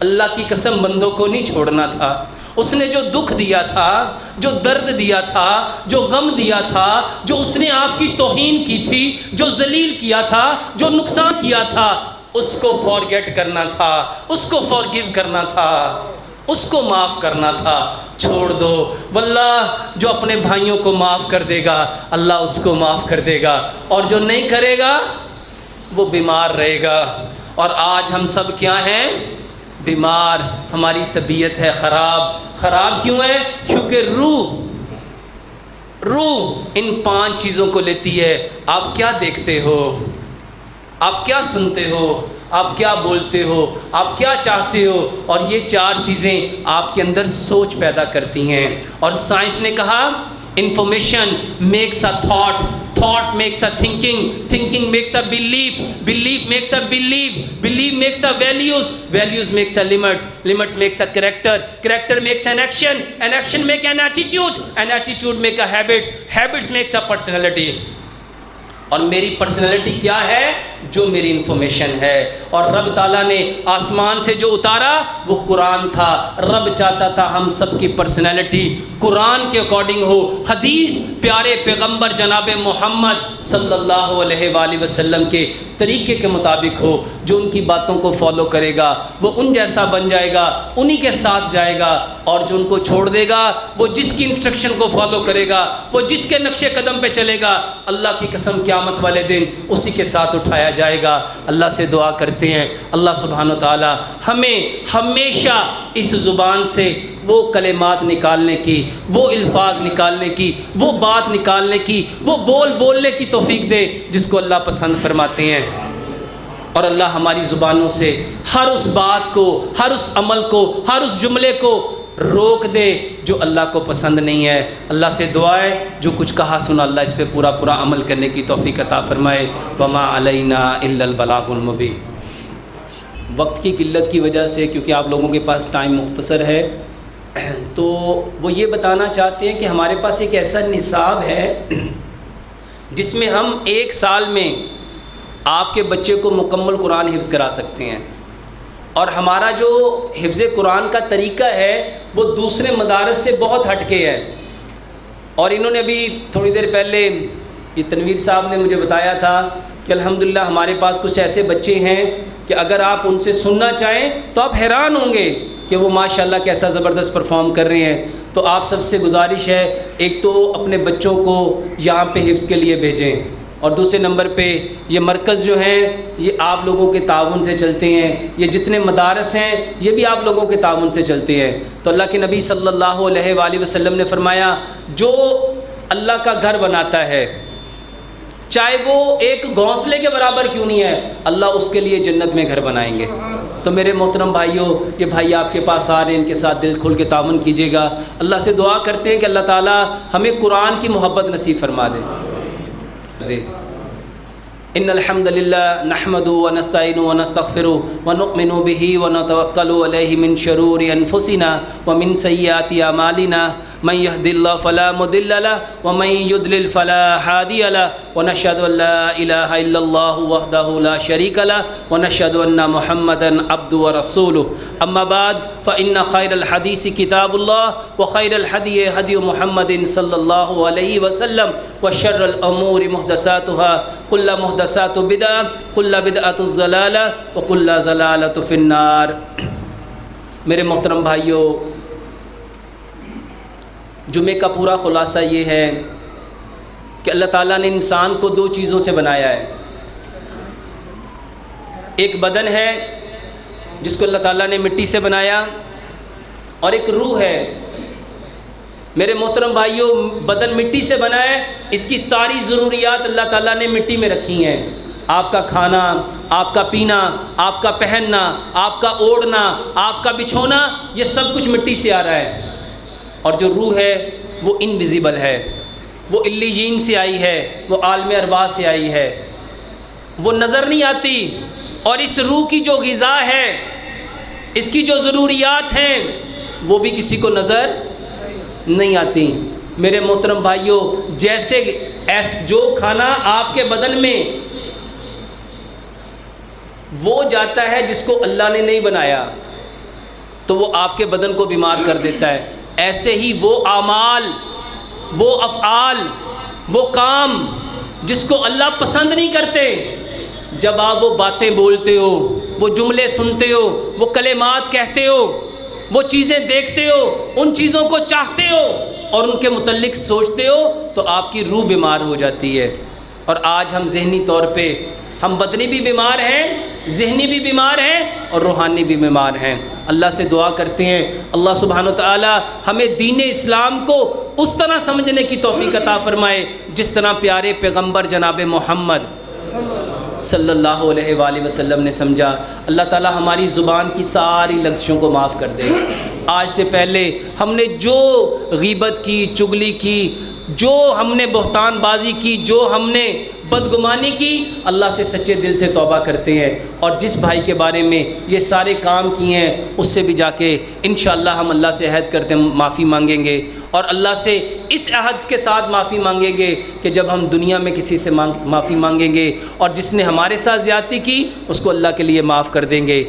Speaker 1: اللہ کی قسم بندوں کو نہیں چھوڑنا تھا۔ اس نے جو دکھ دیا تھا، جو درد دیا تھا، جو غم دیا تھا، جو اس نے آپ کی توہین کی تھی، جو ذلیل کیا تھا، جو نقصان کیا تھا، اس کو فارگیٹ کرنا تھا، اس کو فارگیو کرنا تھا، اس کو معاف کرنا تھا۔ چھوڑ دو، واللہ جو اپنے بھائیوں کو معاف کر دے گا اللہ اس کو معاف کر دے گا، اور جو نہیں کرے گا وہ بیمار رہے گا۔ اور آج ہم سب کیا ہیں؟ بیمار۔ ہماری طبیعت ہے خراب۔ خراب کیوں ہے؟ کیونکہ روح ان 5 چیزوں کو لیتی ہے۔ آپ کیا دیکھتے ہو، آپ کیا سنتے ہو، آپ کیا بولتے ہو، آپ کیا چاہتے ہو، اور یہ 4 چیزیں آپ کے اندر سوچ پیدا کرتی ہیں۔ اور سائنس نے کہا information makes a thought, thought makes a thinking, thinking makes a belief, belief makes a belief makes a values makes a limits makes a character makes an action make an attitude make a habits makes a personality۔ اور میری personality کیا ہے؟ جو میری information ہے۔ اور رب تعالیٰ نے آسمان سے جو اتارا وہ قرآن تھا۔ رب چاہتا تھا ہم سب کی پرسنالٹی قرآن کے اکارڈنگ ہو، حدیث پیارے پیغمبر جناب محمد صلی اللہ علیہ وآلہ وسلم کے طریقے کے مطابق ہو۔ جو ان کی باتوں کو فالو کرے گا وہ ان جیسا بن جائے گا، انہی کے ساتھ جائے گا، اور جو ان کو چھوڑ دے گا وہ جس کی انسٹرکشن کو فالو کرے گا، وہ جس کے نقش قدم پہ چلے گا، اللہ کی قسم قیامت والے دن اسی کے ساتھ اٹھایا جائے گا۔ اللہ سے دعا کرتے ہیں اللہ سبحانہ و تعالی ہمیں ہمیشہ اس زبان سے وہ کلمات نکالنے کی، وہ الفاظ نکالنے کی، وہ بات نکالنے کی، وہ بولنے کی توفیق دے جس کو اللہ پسند فرماتے ہیں۔ اور اللہ ہماری زبانوں سے ہر اس بات کو، ہر اس عمل کو، ہر اس جملے کو روک دے جو اللہ کو پسند نہیں ہے۔ اللہ سے دعا ہے جو کچھ کہا سنا اللہ اس پہ پورا عمل کرنے کی توفیق عطا فرمائے۔ وما علینا الا البلاغ المبین۔ وقت کی قلت کی وجہ سے کیونکہ آپ لوگوں کے پاس ٹائم مختصر ہے تو وہ یہ بتانا چاہتے ہیں کہ ہمارے پاس ایک ایسا نصاب ہے جس میں ہم 1 سال میں آپ کے بچے کو مکمل قرآن حفظ کرا سکتے ہیں۔ اور ہمارا جو حفظ قرآن کا طریقہ ہے وہ دوسرے مدارس سے بہت ہٹ کے ہے۔ اور انہوں نے ابھی تھوڑی دیر پہلے یہ تنویر صاحب نے مجھے بتایا تھا کہ الحمدللہ ہمارے پاس کچھ ایسے بچے ہیں کہ اگر آپ ان سے سننا چاہیں تو آپ حیران ہوں گے کہ وہ ماشاءاللہ کیسا زبردست پرفارم کر رہے ہیں۔ تو آپ سب سے گزارش ہے ایک تو اپنے بچوں کو یہاں پہ حفظ کے لیے بھیجیں، اور دوسرے نمبر پہ یہ مرکز جو ہیں یہ آپ لوگوں کے تعاون سے چلتے ہیں، یہ جتنے مدارس ہیں یہ بھی آپ لوگوں کے تعاون سے چلتے ہیں۔ تو اللہ کے نبی صلی اللہ علیہ وآلہ وسلم نے فرمایا جو اللہ کا گھر بناتا ہے، چاہے وہ ایک گھونسلے کے برابر کیوں نہیں ہے، اللہ اس کے لیے جنت میں گھر بنائیں گے۔ تو میرے محترم بھائیوں، یہ بھائی آپ کے پاس آ رہے ہیں، ان کے ساتھ دل کھول کے تعاون کیجیے گا۔ اللہ سے دعا کرتے ہیں کہ اللہ تعالیٰ ہمیں قرآن کی محبت نصیب فرما دے۔ ان الحمد للہ نحمده ونستعینه ونستغفره ونؤمن به ونتوکل علیہ من شرور انفسنا ومن سیئات اعمالنا من يهد الله فلا مضل له ومن يضلل فلا هادي له ونشهد ان لا اله الا الله وحده لا شريك له ونشهد ان محمدا عبده ورسوله اما بعد فان خير الحديث كتاب الله وخير الهدي هدي محمد صلى الله عليه وسلم وشر الامور محدثاتها كل محدثات بدعة كل بدعة ضلالة وكل ضلالة في النار۔ میرے محترم بھائیوں، جمعے کا پورا خلاصہ یہ ہے کہ اللہ تعالیٰ نے انسان کو دو چیزوں سے بنایا ہے۔ ایک بدن ہے جس کو اللہ تعالیٰ نے مٹی سے بنایا، اور ایک روح ہے۔ میرے محترم بھائیوں، بدن مٹی سے بنا ہے، اس کی ساری ضروریات اللہ تعالیٰ نے مٹی میں رکھی ہیں۔ آپ کا کھانا، آپ کا پینا، آپ کا پہننا، آپ کا اوڑھنا، آپ کا بچھونا، یہ سب کچھ مٹی سے آ رہا ہے۔ اور جو روح ہے وہ انویزیبل ہے، وہ علیین سے آئی ہے، وہ عالم ارواح سے آئی ہے، وہ نظر نہیں آتی۔ اور اس روح کی جو غذا ہے، اس کی جو ضروریات ہیں، وہ بھی کسی کو نظر نہیں آتی۔ میرے محترم بھائیوں، جیسے جو کھانا آپ کے بدن میں وہ جاتا ہے جس کو اللہ نے نہیں بنایا، تو وہ آپ کے بدن کو بیمار کر دیتا ہے، ایسے ہی وہ اعمال، وہ افعال، وہ کام جس کو اللہ پسند نہیں کرتے، جب آپ وہ باتیں بولتے ہو، وہ جملے سنتے ہو، وہ کلمات کہتے ہو، وہ چیزیں دیکھتے ہو، ان چیزوں کو چاہتے ہو اور ان کے متعلق سوچتے ہو، تو آپ کی روح بیمار ہو جاتی ہے۔ اور آج ہم ذہنی طور پہ ہم بدنی بھی بیمار ہیں، ذہنی بھی بیمار ہیں اور روحانی بھی بیمار ہیں۔ اللہ سے دعا کرتے ہیں اللہ سبحانہ وتعالی ہمیں دین اسلام کو اس طرح سمجھنے کی توفیق عطا فرمائے جس طرح پیارے پیغمبر جناب محمد صلی اللہ علیہ وآلہ وسلم نے سمجھا۔ اللہ تعالی ہماری زبان کی ساری لغزشوں کو معاف کر دے۔ آج سے پہلے ہم نے جو غیبت کی، چغلی کی، جو ہم نے بہتان بازی کی، جو ہم نے بدگمانی کی، اللہ سے سچے دل سے توبہ کرتے ہیں، اور جس بھائی کے بارے میں یہ سارے کام کیے ہیں اس سے بھی جا کے انشاءاللہ ہم اللہ سے عہد کرتے ہیں معافی مانگیں گے، اور اللہ سے اس عہد کے ساتھ معافی مانگیں گے کہ جب ہم دنیا میں کسی سے معافی مانگیں گے اور جس نے ہمارے ساتھ زیادتی کی اس کو اللہ کے لیے معاف کر دیں گے،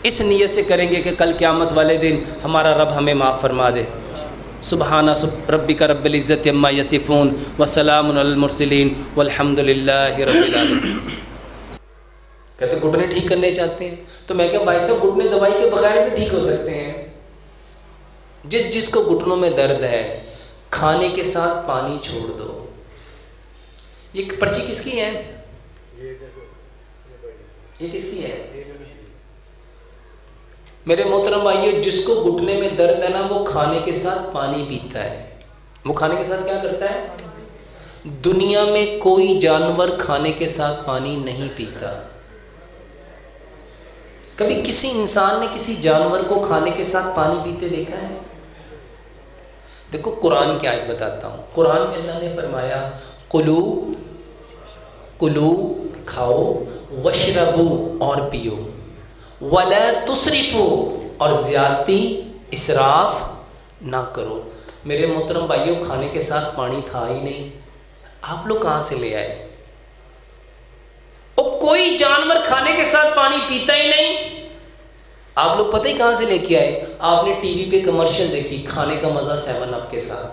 Speaker 1: اس نیت سے کریں گے کہ کل قیامت والے دن ہمارا رب ہمیں معاف فرما دے۔ سبحان ربک رب العزت عما یصفون وسلام علی المرسلین والحمد للہ رب العالمین۔ کہتے گھٹنے ٹھیک کرنے چاہتے ہیں، تو میں کہا بھائی صاحب گھٹنے دوائی کے بغیر بھی ٹھیک ہو سکتے ہیں۔ جس کو گھٹنوں میں درد ہے کھانے کے ساتھ پانی چھوڑ دو۔ یہ پرچی کس کی ہے؟ یہ کس کی ہے؟ میرے محترم بھائیو، جس کو گھٹنے میں درد ہے نا، وہ کھانے کے ساتھ پانی پیتا ہے۔ وہ کھانے کے ساتھ کیا کرتا ہے؟ دنیا میں کوئی جانور کھانے کے ساتھ پانی نہیں پیتا۔ کبھی کسی انسان نے کسی جانور کو کھانے کے ساتھ پانی پیتے دیکھا ہے؟ دیکھو قرآن کی آیت بتاتا ہوں۔ قرآن میں اللہ نے فرمایا کلو کھاؤ، وشربو اور پیو، وَلَا تُسْرِفُوا اور زیادتی اسراف نہ کرو۔ میرے محترم بھائیوں، کھانے کے ساتھ پانی تھا ہی نہیں، آپ لوگ کہاں سے لے آئے؟ اور کوئی جانور کھانے کے ساتھ پانی پیتا ہی نہیں، آپ لوگ پتہ ہی کہاں سے لے کے آئے؟ آپ نے ٹی وی پہ کمرشل دیکھی، کھانے کا مزہ 7 اپ کے ساتھ،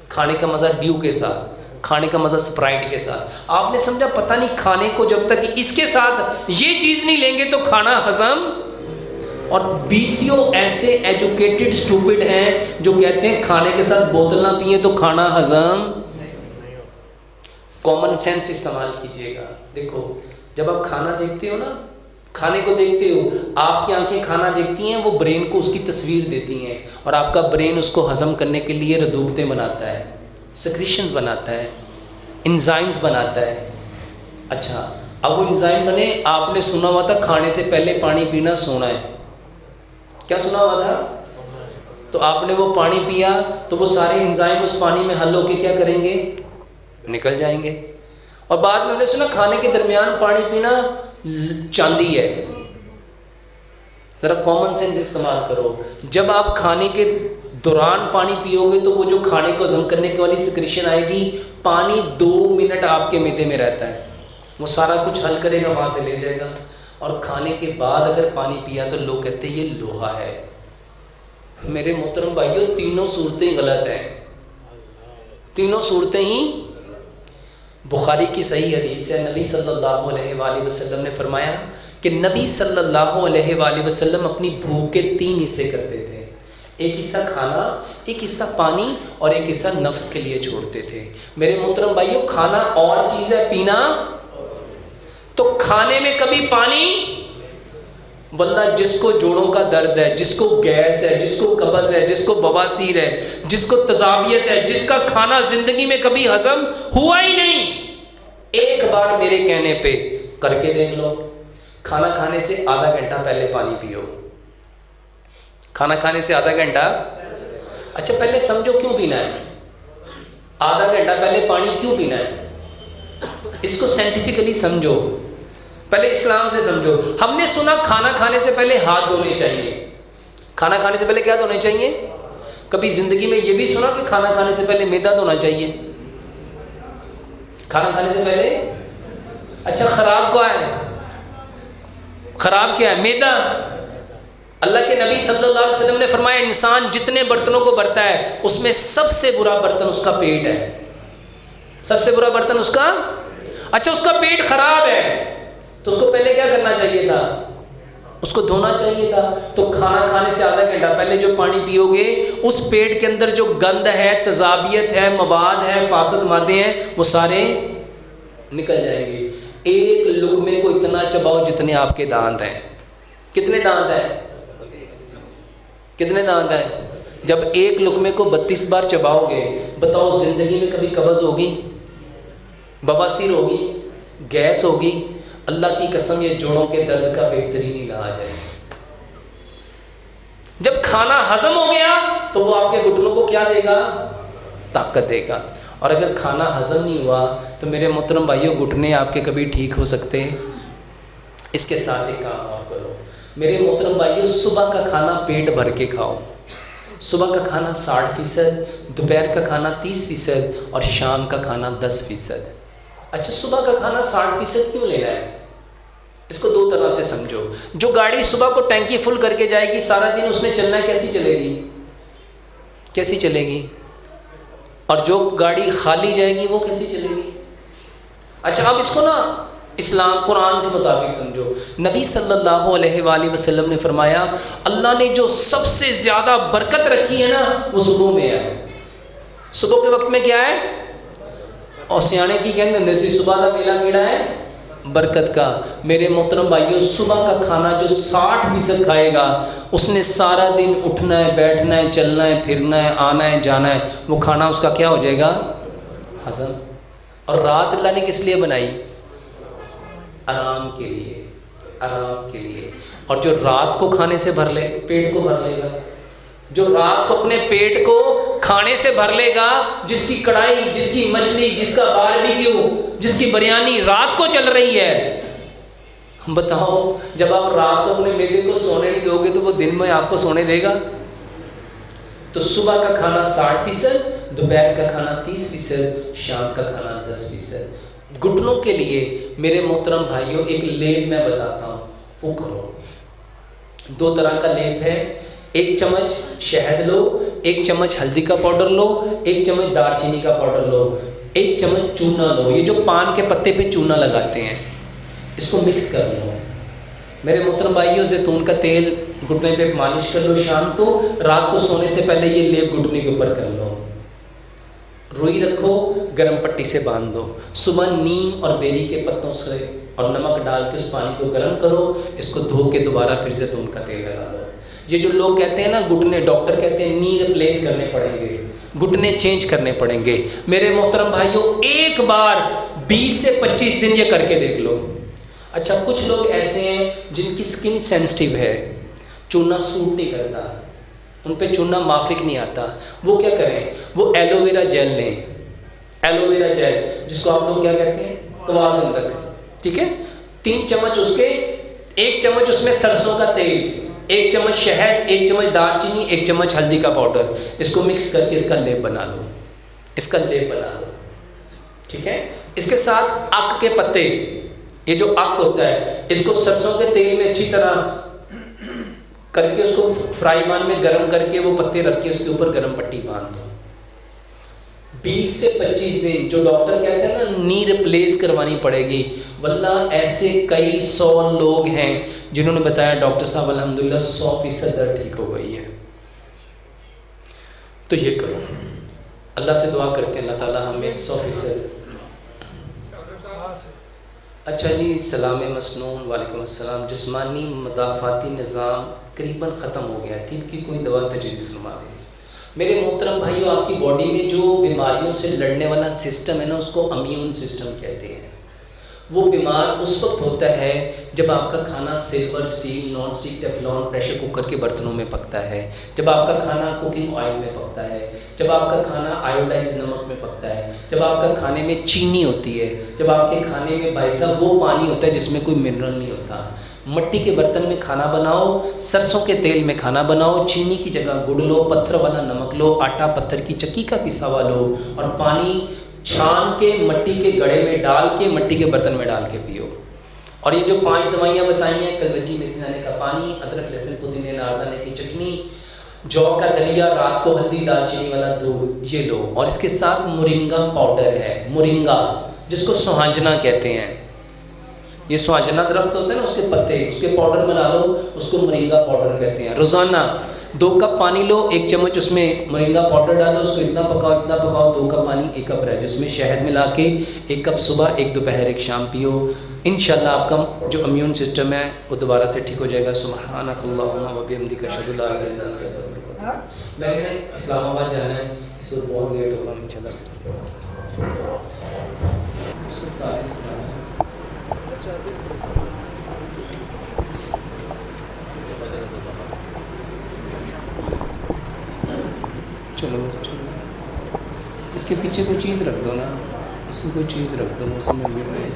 Speaker 1: کھانے کا مزہ ڈیو کے ساتھ، کھانے کا مزہ سپرائٹ کے ساتھ۔ آپ نے سمجھا پتہ نہیں کھانے کو جب تک اس کے ساتھ یہ چیز نہیں لیں گے تو کھانا ہضم۔ اور بیسیوں ایسے ایجوکیٹڈ اسٹوپڈ ہیں جو کہتے ہیں کھانے کے ساتھ بوتل نہ پئیں تو کھانا ہضم۔ کامن سینس استعمال کیجیے گا۔ دیکھو جب آپ کھانا دیکھتے ہو نا، کھانے کو دیکھتے ہو، آپ کی آنکھیں کھانا دیکھتی ہیں، وہ برین کو اس کی تصویر دیتی ہیں، اور آپ کا برین اس کو ہضم کرنے کے لیے ردوبتیں بناتا ہے، سیکریشنز بناتا ہے۔ انزائمز بناتا ہے. اچھا اب وہ انزائم بنے, آپ نے سنا ہوا تھا کھانے سے پہلے پانی پینا سونا ہے, کیا سنا ہوا تھا؟ تو آپ نے وہ پانی پیا تو وہ سارے انزائم اس پانی میں حل ہو کے کیا کریں گے؟ نکل جائیں گے. اور بعد میں ہم نے سنا کھانے کے درمیان پانی پینا چاندی ہے. ذرا کامن سینس استعمال کرو. جب آپ کھانے کے دوران پانی پیو گے تو وہ جو کھانے کو ہضم کرنے والی سیکریشن آئے گی, پانی 2 منٹ آپ کے معدے میں رہتا ہے, وہ سارا کچھ حل کرے گا, وہاں سے لے جائے گا. اور کھانے کے بعد اگر پانی پیا تو لوگ کہتے ہیں یہ لوہا ہے. میرے محترم بھائیو, تینوں صورتیں غلط ہیں, تینوں صورتیں ہی. بخاری کی صحیح حدیث ہے, نبی صلی اللہ علیہ وآلہ وسلم نے فرمایا کہ نبی صلی اللہ علیہ وآلہ وسلم اپنی بھوک کے 3 حصے کرتے تھے. ایک حصہ کھانا, ایک حصہ پانی, اور ایک حصہ نفس کے لیے چھوڑتے تھے. میرے محترم بھائیو, کھانا اور چیز ہے, پینا تو کھانے میں کبھی پانی. واللہ جس کو جوڑوں کا درد ہے, جس کو گیس ہے, جس کو قبض ہے, جس کو بواسیر ہے, جس کو تذابیت ہے, جس کا کھانا زندگی میں کبھی ہضم ہوا ہی نہیں, ایک بار میرے کہنے پہ کر کے دیکھ لو. کھانا کھانے سے آدھا گھنٹہ پہلے پانی پیو. کھانا کھانے سے آدھا گھنٹہ, اچھا پہلے سمجھو کیوں پینا ہے. آدھا گھنٹہ پہلے پانی کیوں پینا ہے, اس کو سائنٹیفکلی سمجھو, پہلے اسلام سے سمجھو. ہم نے سنا کھانا کھانے سے پہلے ہاتھ دھونے چاہیے. کھانا کھانے سے پہلے کیا دھونے چاہیے؟ کبھی زندگی میں یہ بھی سنا کہ کھانا کھانے سے پہلے میدا دھونا چاہیے؟ کھانا کھانے سے پہلے. اچھا خراب کیا ہے؟ خراب کیا ہے؟ میدا. اللہ کے نبی صلی اللہ علیہ وسلم نے فرمایا انسان جتنے برتنوں کو بھرتا ہے اس میں سب سے برا برتن اس کا پیٹ ہے. سب سے برا برتن اس کا. اچھا اس کا پیٹ خراب ہے تو اس کو پہلے کیا کرنا چاہیے تھا؟ اس کو دھونا چاہیے تھا. تو کھانا کھانے سے آدھا گھنٹہ پہلے جو پانی پیو گے اس پیٹ کے اندر جو گند ہے, تذابیت ہے, مواد ہے, فاسد مادے ہیں, وہ سارے نکل جائیں گے. ایک لقمے کو اتنا چباؤ جتنے آپ کے دانت ہیں. کتنے دانت ہیں؟ کتنے دانت ہیں؟ جب ایک لقمے کو 32 بار چباؤ گے, بتاؤ زندگی میں کبھی قبض ہوگی, بواسیر ہوگی, گیس ہوگی؟ اللہ کی قسم یہ جوڑوں کے درد کا بہترین علاج ہے. جب کھانا ہضم ہو گیا تو وہ آپ کے گھٹنوں کو کیا دے گا؟ طاقت دے گا. اور اگر کھانا ہضم نہیں ہوا تو میرے محترم بھائیوں گھٹنے آپ کے کبھی ٹھیک ہو سکتے؟ اس کے ساتھ ایک کام اور کرو میرے محترم بھائیوں, صبح کا کھانا پیٹ بھر کے کھاؤ. صبح کا کھانا 60%, دوپہر کا کھانا 30% اور شام کا کھانا 10%. اچھا صبح کا کھانا 60% کیوں لینا ہے؟ اس کو 2 طرح سے سمجھو. جو گاڑی صبح کو ٹینکی فل کر کے جائے گی, سارا دن اس نے چلنا ہے, کیسی چلے گی؟ کیسی چلے گی؟ اور جو گاڑی خالی جائے گی وہ کیسی چلے گی؟ اچھا اب اس کو نا اسلام قرآن کے مطابق سمجھو. نبی صلی اللہ علیہ وآلہ وسلم نے فرمایا اللہ نے جو سب سے زیادہ برکت رکھی ہے نا وہ صبح میں ہے. صبح کے وقت میں کیا ہے؟ اور سیانے کی کہنے دے سی صبح کا میلہ کیڑا ہے؟ برکت کا. میرے محترم بھائیوں صبح کا کھانا جو 60% کھائے گا اس نے سارا دن اٹھنا ہے, بیٹھنا ہے, چلنا ہے, پھرنا ہے, آنا ہے, جانا ہے, وہ کھانا اس کا کیا ہو جائے گا؟ ہضم. اور رات اللہ نے کس لیے بنائی؟ آرام کے لیے. آرام کے لیے. اور جو رات کو کھانے سے بھر لے, پیٹ کو بھر لے گا, جو رات کو اپنے پیٹ کو کھانے سے بھر لے گا, جس کی کڑھائی, جس کی مچھلی, جس کا باربیکیو, جس کی بریانی رات کو چل رہی ہے, بتاؤ جب آپ رات کو اپنے میدے کو سونے نہیں دو گے تو وہ دن میں آپ کو سونے دے گا؟ تو صبح کا کھانا 60%, دوپہر کا کھانا 30%, شام کا کھانا 10%. گھٹنوں کے لیے میرے محترم بھائیوں ایک لیپ میں بتاتا ہوں, وہ کرو. 2 طرح کا لیپ ہے. 1 چمچ شہد لو, 1 چمچ ہلدی کا پاؤڈر لو, 1 چمچ دار چینی کا پاؤڈر لو, 1 چمچ چونا لو. یہ جو پان کے پتے پہ چونا لگاتے ہیں اس کو مکس کر لو. میرے محترم بھائیوں زیتون کا تیل گھٹنے پہ مالش کر لو شام کو. رات کو سونے سے پہلے یہ لیپ گھٹنے کے اوپر کر لو. روئی رکھو, گرم پٹی سے باندھ دو. صبح نیم اور بیری کے پتوں سے اور نمک ڈال کے اس پانی کو گرم کرو, اس کو دھو کے دوبارہ پھر زیتون کا تیل لگا دو. یہ جو لوگ کہتے ہیں نا گھٹنے, ڈاکٹر کہتے ہیں نی ریپلیس کرنے پڑیں گے,
Speaker 2: گھٹنے چینج کرنے پڑیں گے۔ میرے محترم بھائیوں، ایک بار 20 سے 25 دن یہ کر کے دیکھ لو۔ اچھا، کچھ لوگ ایسے ہیں جن کی سکن سینسٹیو ہے، چونا سوٹ نہیں کرتا، ان پہ چونا مافک نہیں آتا، وہ کیا کریں؟ وہ ایلو ویرا جیل لیں، ایلو ویرا جیل جس کو آپ لوگ کیا کہتے ہیں؟ قوال گندک، ٹھیک ہے؟ 3 چمچ اس کے، 1 چمچ اس میں سرسوں کا تیل، 1 چمچ شہد، 1 چمچ دار چینی، 1 چمچ ہلدی کا پاؤڈر، اس کو مکس کر کے اس کا لیپ بنا لو، اس کا لیپ بنا لو، ٹھیک ہے؟ اس کے ساتھ اک کے پتے، یہ جو اک ہوتا ہے اس کو سرسوں کے تیل میں اچھی طرح کر کے اس کو فرائی پین میں گرم کر کے وہ پتے رکھ کے اس کے اوپر گرم پٹی باندھ دو۔ 20 سے 25 دن، جو ڈاکٹر کہتے ہیں نا نی ریپلیس کروانی پڑے گی، واللہ ایسے کئی 100 لوگ ہیں جنہوں نے بتایا ڈاکٹر صاحب الحمدللہ 100% درد ٹھیک ہو گئی ہے۔ تو یہ کرو، اللہ سے دعا کرتے ہیں اللہ تعالیٰ ہمیں 100%۔ اچھا جی، سلام مسنون، وعلیکم السلام۔ جسمانی مدافعاتی نظام قریباً ختم ہو گیا ہے، طب کی کوئی دوا تجویز فرما دیں۔ میرے محترم بھائیوں، آپ کی باڈی میں جو بیماریوں سے لڑنے والا سسٹم ہے نا، اس کو امیون سسٹم کہتے ہیں۔ وہ بیمار اس وقت ہوتا ہے جب آپ کا کھانا silver, steel, non stick, Teflon, pressure cooker کے برتنوں میں پکتا ہے، جب آپ کا کھانا کوکنگ آئل میں پکتا ہے، جب آپ کا کھانا آیوڈائز نمک میں پکتا ہے، جب آپ کا کھانے میں چینی ہوتی ہے، جب آپ کے کھانے میں بھائی صاحب وہ پانی ہوتا ہے جس میں کوئی منرل نہیں ہوتا۔ مٹی کے برتن میں کھانا بناؤ، سرسوں کے تیل میں کھانا بناؤ، چینی کی جگہ گڑ لو، پتھر والا نمک لو، آٹا پتھر کی چکی کا پسا ہوا لو، اور پانی چھان کے مٹی کے گڑھے میں ڈال کے مٹی کے برتن میں ڈال کے پیو۔ اور یہ جو 5 دوائیاں بتائی ہیں، کلوجی میتھی دانے کا پانی، ادرک لہسن پودینے ناردانے کی چٹنی، جو کا دلیا، رات کو ہلدی دال چینی والا دودھ، یہ لو۔ اور اس کے ساتھ مورنگا پاؤڈر ہے، مورنگا جس کو سوہانجنا کہتے ہیں، یہ سوہانجنا درخت ہوتا ہے نا، اس کے پتے، اس کے پاؤڈر بنا لو، اس کو مورنگا پاؤڈر کہتے ہیں۔ روزانہ 2 کپ پانی لو، 1 چمچ اس میں مورنگا پاؤڈر ڈالو، اس کو اتنا پکاؤ 2 کپ پانی 1 کپ رہ جس میں شہد ملا کے 1 کپ صبح، 1 دوپہر، 1 شام پیو۔ انشاءاللہ آپ کا جو امیون سسٹم ہے وہ دوبارہ سے ٹھیک ہو جائے گا۔ سبحانک اللہم و بحمدک، اشہد ان لا الہ الا انت، استغفرک۔ میں نے اسلام آباد جانا ہے، اس وقت بہت لیٹ ہوگا انشاءاللہ۔ چلو بس اس کے پیچھے کوئی چیز رکھ دو نا، اس کو کوئی چیز رکھ دو، موسم میں بھی میں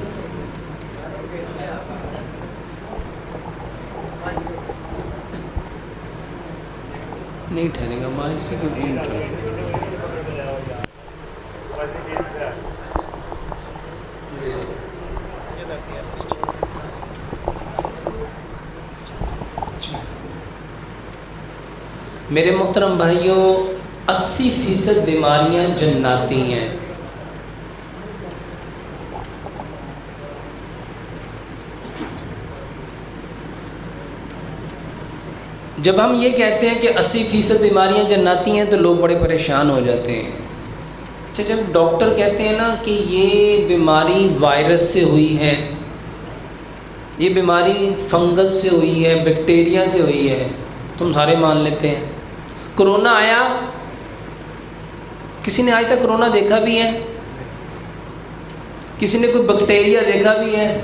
Speaker 2: نہیں ٹھہرے گا، باہر سے کوئی اینٹ ہو۔ میرے محترم بھائیوں، 80% بیماریاں جناتی ہیں۔ جب ہم یہ کہتے ہیں کہ 80% بیماریاں جناتی ہیں تو لوگ بڑے پریشان ہو جاتے ہیں۔ اچھا، جب ڈاکٹر کہتے ہیں نا کہ یہ بیماری وائرس سے ہوئی ہے، یہ بیماری فنگس سے ہوئی ہے، بیکٹیریا سے ہوئی ہے، تو ہم سارے مان لیتے ہیں۔ کرونا آیا، کسی نے آج تک کرونا دیکھا بھی ہے؟ کسی نے کوئی بیکٹیریا دیکھا بھی ہے؟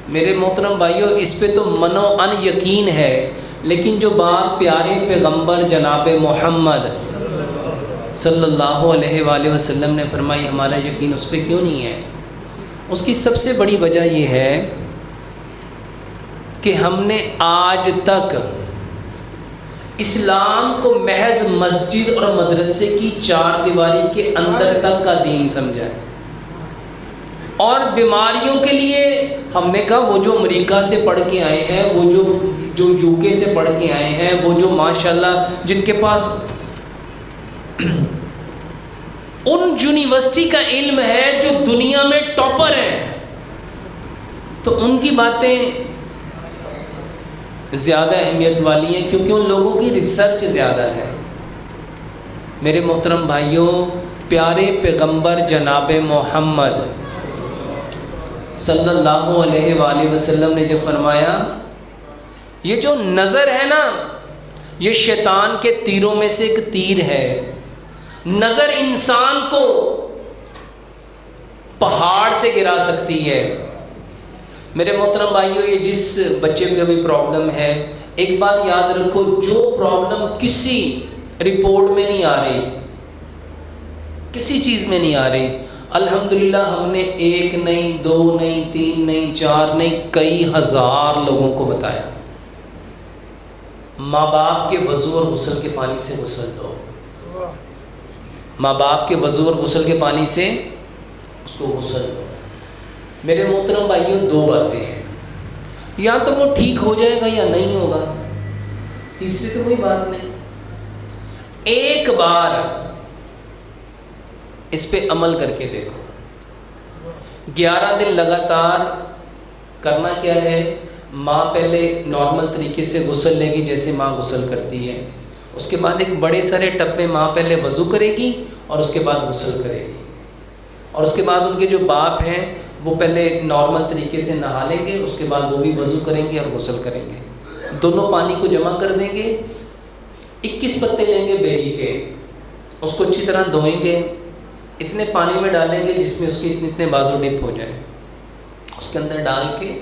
Speaker 2: میرے محترم بھائیوں، اس پہ تو من و ان یقین ہے، لیکن جو بات پیارے پیغمبر جناب محمد صلی اللہ علیہ وآلہ وسلم نے فرمائی، ہمارا یقین اس پہ کیوں نہیں ہے؟ اس کی سب سے بڑی وجہ یہ ہے کہ ہم نے آج تک اسلام کو محض مسجد اور مدرسے کی 4 دیواری کے اندر تک کا دین سمجھا ہے، اور بیماریوں کے لیے ہم نے کہا وہ جو امریکہ سے پڑھ کے آئے ہیں، وہ جو یو کے سے پڑھ کے آئے ہیں، وہ جو ماشاءاللہ جن کے پاس ان یونیورسٹی کا علم ہے جو دنیا میں ٹاپر ہے، تو ان کی باتیں زیادہ اہمیت والی ہیں، کیونکہ ان لوگوں کی ریسرچ زیادہ ہے۔ میرے محترم بھائیوں، پیارے پیغمبر جناب محمد صلی اللہ علیہ وآلہ وسلم نے جو فرمایا، یہ جو نظر ہے نا، یہ شیطان کے تیروں میں سے ایک تیر ہے. نظر انسان کو پہاڑ سے گرا سکتی ہے. میرے محترم بھائیو، یہ جس بچے کو ابھی پرابلم ہے، ایک بات یاد رکھو، جو پرابلم کسی رپورٹ میں نہیں آ رہی، کسی چیز میں نہیں آ رہی، الحمدللہ ہم نے 1 نہیں 2 نہیں 3 نہیں 4 نہیں کئی ہزار لوگوں کو بتایا. ماں باپ کے وضو اور غسل کے پانی سے غسل دو. ماں باپ کے وضو اور غسل کے پانی سے اس کو غسل دو. میرے محترم بھائیوں، 2 باتیں ہیں، یا تو وہ ٹھیک ہو جائے گا یا نہیں ہوگا، تیسری تو کوئی بات نہیں. ایک بار اس پہ عمل کر کے دیکھو. 11 دن لگاتار کرنا کیا ہے، ماں پہلے نارمل طریقے سے غسل لے گی جیسے ماں غسل کرتی ہے. اس کے بعد ایک بڑے سارے ٹب میں ماں پہلے وضو کرے گی اور اس کے بعد غسل کرے گی. اور اس کے بعد ان کے جو باپ ہیں وہ پہلے نارمل طریقے سے نہا لیں گے، اس کے بعد وہ بھی وضو کریں گے اور غسل کریں گے. دونوں پانی کو جمع کر دیں گے. 21 پتے لیں گے بیری کے، اس کو اچھی طرح دھوئیں گے، اتنے پانی میں ڈالیں گے جس میں اس کے اتنے بازو ڈپ ہو جائیں. اس کے اندر ڈال کے